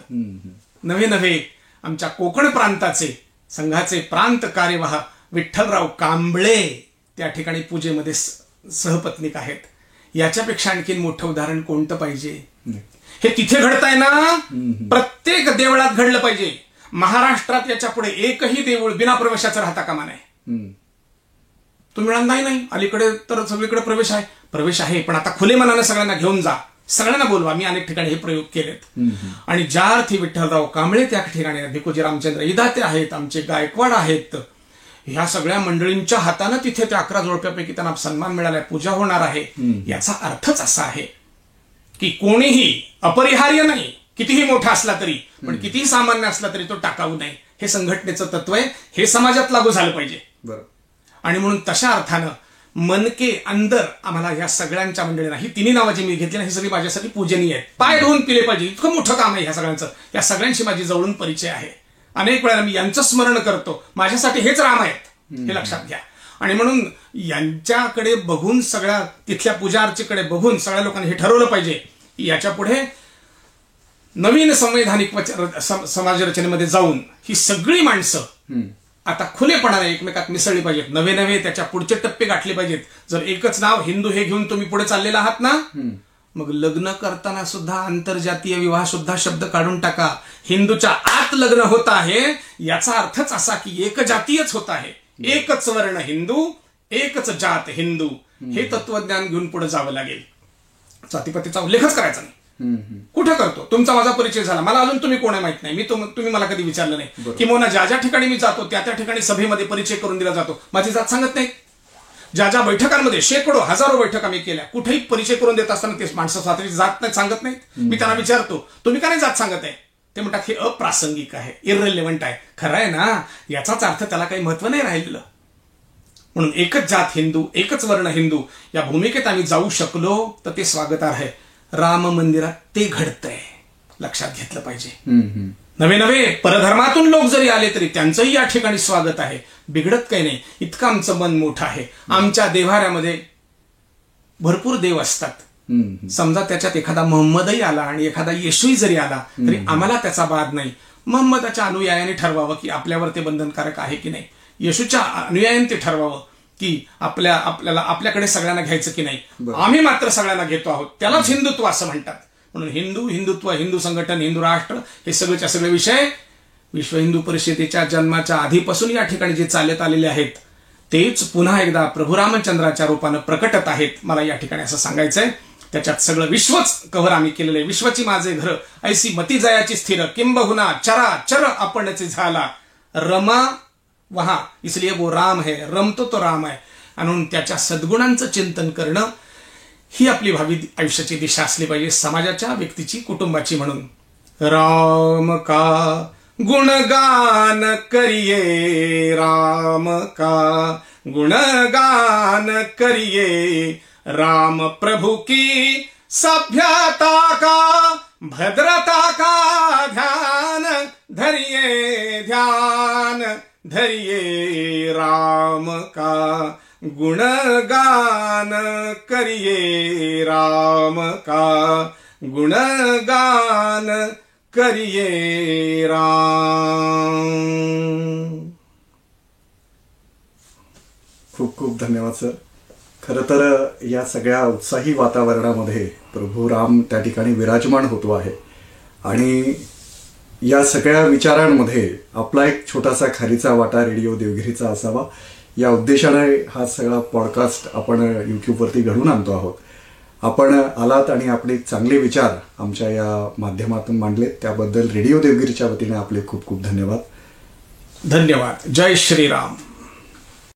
नवे नवे आमच्या कोकण प्रांताचे संघाचे प्रांत कार्यवाह विठ्ठलराव कांबळे त्या ठिकाणी पूजेमध्ये सहपत्नीक आहेत. याच्यापेक्षा आणखीन मोठं उदाहरण कोणतं पाहिजे? हे तिथे घडतंय ना, प्रत्येक देवळात घडलं पाहिजे. महाराष्ट्रात याच्या पुढे एकही देऊळ बिना प्रवेशाचं राहता कामा नये. तुम्ही म्हणाल नाही, अलीकडे तर सगळीकडे प्रवेश आहे. प्रवेश आहे, पण आता खुले मनानं सगळ्यांना घेऊन जा, सगळ्यांना बोलवा. मी अनेक ठिकाणी हे प्रयोग केलेत. आणि ज्या अर्थी विठ्ठलराव कांबळे त्या ठिकाणी, भिकुजी रामचंद्र इदाते आहेत, आमचे गायकवाड आहेत, ह्या सगळ्या मंडळींच्या हातानं तिथे त्या 11 जोडप्यापैकी त्यांना सन्मान मिळालाय, पूजा होणार आहे. याचा अर्थच असा आहे की कोणीही अपरिहार्य नाही, कितीही मोठा असला तरी, पण कितीही सामान्य असला तरी तो टाकाऊ नाही. हे संघटनेचं तत्व आहे. हे समाजात लागू झालं पाहिजे. आणि म्हणून तशा अर्थानं मन के अंदर आम्हाला ह्या सगळ्यांच्या मंडळींना, ही तिन्ही नावं जी मी घेतली ना, ही सगळी माझ्यासाठी पूजनीय आहेत. पाय धुवून पिले पाहिजे, इतकं मोठं काम आहे ह्या सगळ्यांचं. या सगळ्यांशी माझी जवळून परिचय आहे. अनेक वेळा मी यांचं स्मरण करतो. माझ्यासाठी हेच राम आहेत, हे लक्षात घ्या. आणि म्हणून यांच्याकडे बघून, सगळ्या तिथल्या पूजा अर्चेकडे बघून सगळ्या लोकांनी हे ठरवलं पाहिजे की याच्या पुढे नवीन संवैधानिक समाज रचनेमध्ये जाऊन ही सगळी माणसं आता खुलेपणाने एकमेकात मिसळली पाहिजेत, नवे नवे त्याच्या पुढचे टप्पे गाठले पाहिजेत. जर एकच नाव हिंदू हे घेऊन तुम्ही पुढे चाललेला आहात ना, मग लग्न करताना सुद्धा आंतरजातीय विवाह सुद्धा शब्द काढून टाका. हिंदूच्या आत लग्न होत आहे याचा अर्थच असा की एक जातीयच होत आहे. एकच वर्ण हिंदू, एकच जात हिंदू, हे तत्वज्ञान घेऊन पुढे जावं लागेल. जातीपातीचा उल्लेखच करायचा नाही. कुठे करतो? तुमचा माझा परिचय झाला, मला अजून तुम्ही कोण आहे माहित नाही, तुम्ही मला कधी विचारलं नाही. किंवा ज्या ज्या ठिकाणी मी जातो त्या ठिकाणी सभेमध्ये परिचय करून दिला जातो, माझी जात सांगत नाही. ज्या ज्या बैठकांमध्ये शेकडो हजारो बैठका मी केल्या, कुठेही परिचय करून देत असताना ते माणसं स्वतःची जात नाही सांगत नाहीत. मी त्यांना विचारतो, तुम्ही का नाही जात सांगत आहे? ते म्हणतात हे अप्रासंगिक आहे, इररिलेव्हंट आहे. खरं आहे ना, याचाच अर्थ त्याला काही महत्व नाही राहिलेलं. म्हणून एकच जात हिंदू, एकच वर्ण हिंदू या भूमिकेत आम्ही जाऊ शकलो तर ते स्वागतार्ह आहे. राम मंदिरात ते घडतंय, लक्षात घेतलं पाहिजे. नवे नवे परधर्मातून लोक जरी आले तरी त्यांचंही या ठिकाणी स्वागत आहे. बिघडत काही नाही. इतकं आमचं मन मोठं आहे. आमच्या देव्हाऱ्यामध्ये भरपूर देव असतात. समजा त्याच्यात एखादा मोहम्मदही आला आणि एखादा येशूही जरी आला तरी आम्हाला त्याचा बाद नाही. मोहम्मदाच्या अनुयायाने ठरवावं की आपल्यावर ते बंधनकारक आहे की नाही. येशूच्या अनुयायाने ते ठरवावं की आपल्याला आपल्याकडे सगळ्यांना घ्यायचं की नाही. आम्ही मात्र सगळ्यांना घेतो आहोत, त्यालाच हिंदुत्व असं म्हणतात. म्हणून हिंदुत्व, हिंदू संघटन, हिंदू राष्ट्र हे सगळेच्या सगळे विषय विश्व हिंदू परिषदेच्या जन्माच्या आधीपासून या ठिकाणी जे चालत आलेले आहेत तेच पुन्हा एकदा प्रभू रामचंद्राच्या रूपानं प्रकटत आहेत. मला या ठिकाणी असं सांगायचंय. त्याच्यात सगळं विश्वच कव्हर आम्ही केलेलं आहे. विश्वाची माझे घर ऐसी मती जयाची स्थिर, किंबहुना चरा चर आपणचे झाला, रमा वहां इसलिए वो राम है, रमतो तो राम है. म्हणून त्याच्या सद्गुणांचं चिंतन करणं ही आपली भावी आयुष्याची दिशा असली पाहिजे, समाजाच्या, व्यक्तीची, कुटुंबाची. म्हणून राम का गुणगान करिये, राम का गुणगान करिये, राम प्रभु की सभ्यता का भद्रता का ध्यान धरिए, ध्यान धरिए, राम का गुणगान करिए, राम का गुणगान करिए, राम. खूप खूप धन्यवाद सर. खरं तर या सगळ्या उत्साही वातावरणामध्ये प्रभू राम त्या ठिकाणी विराजमान होतो आहे आणि या सगळ्या विचारांमध्ये आपला एक छोटासा खारीचा वाटा रेडिओ देवगिरीचा असावा या उद्देशाने हा सगळा पॉडकास्ट आपण यूट्यूबवरती घडवून आणतो आहोत. आपण आलात आणि आपले चांगले विचार आमच्या या माध्यमातून मांडलेत त्याबद्दल रेडिओ देवगिरीच्या वतीने आपले खूप खूप धन्यवाद. धन्यवाद. जय श्रीराम.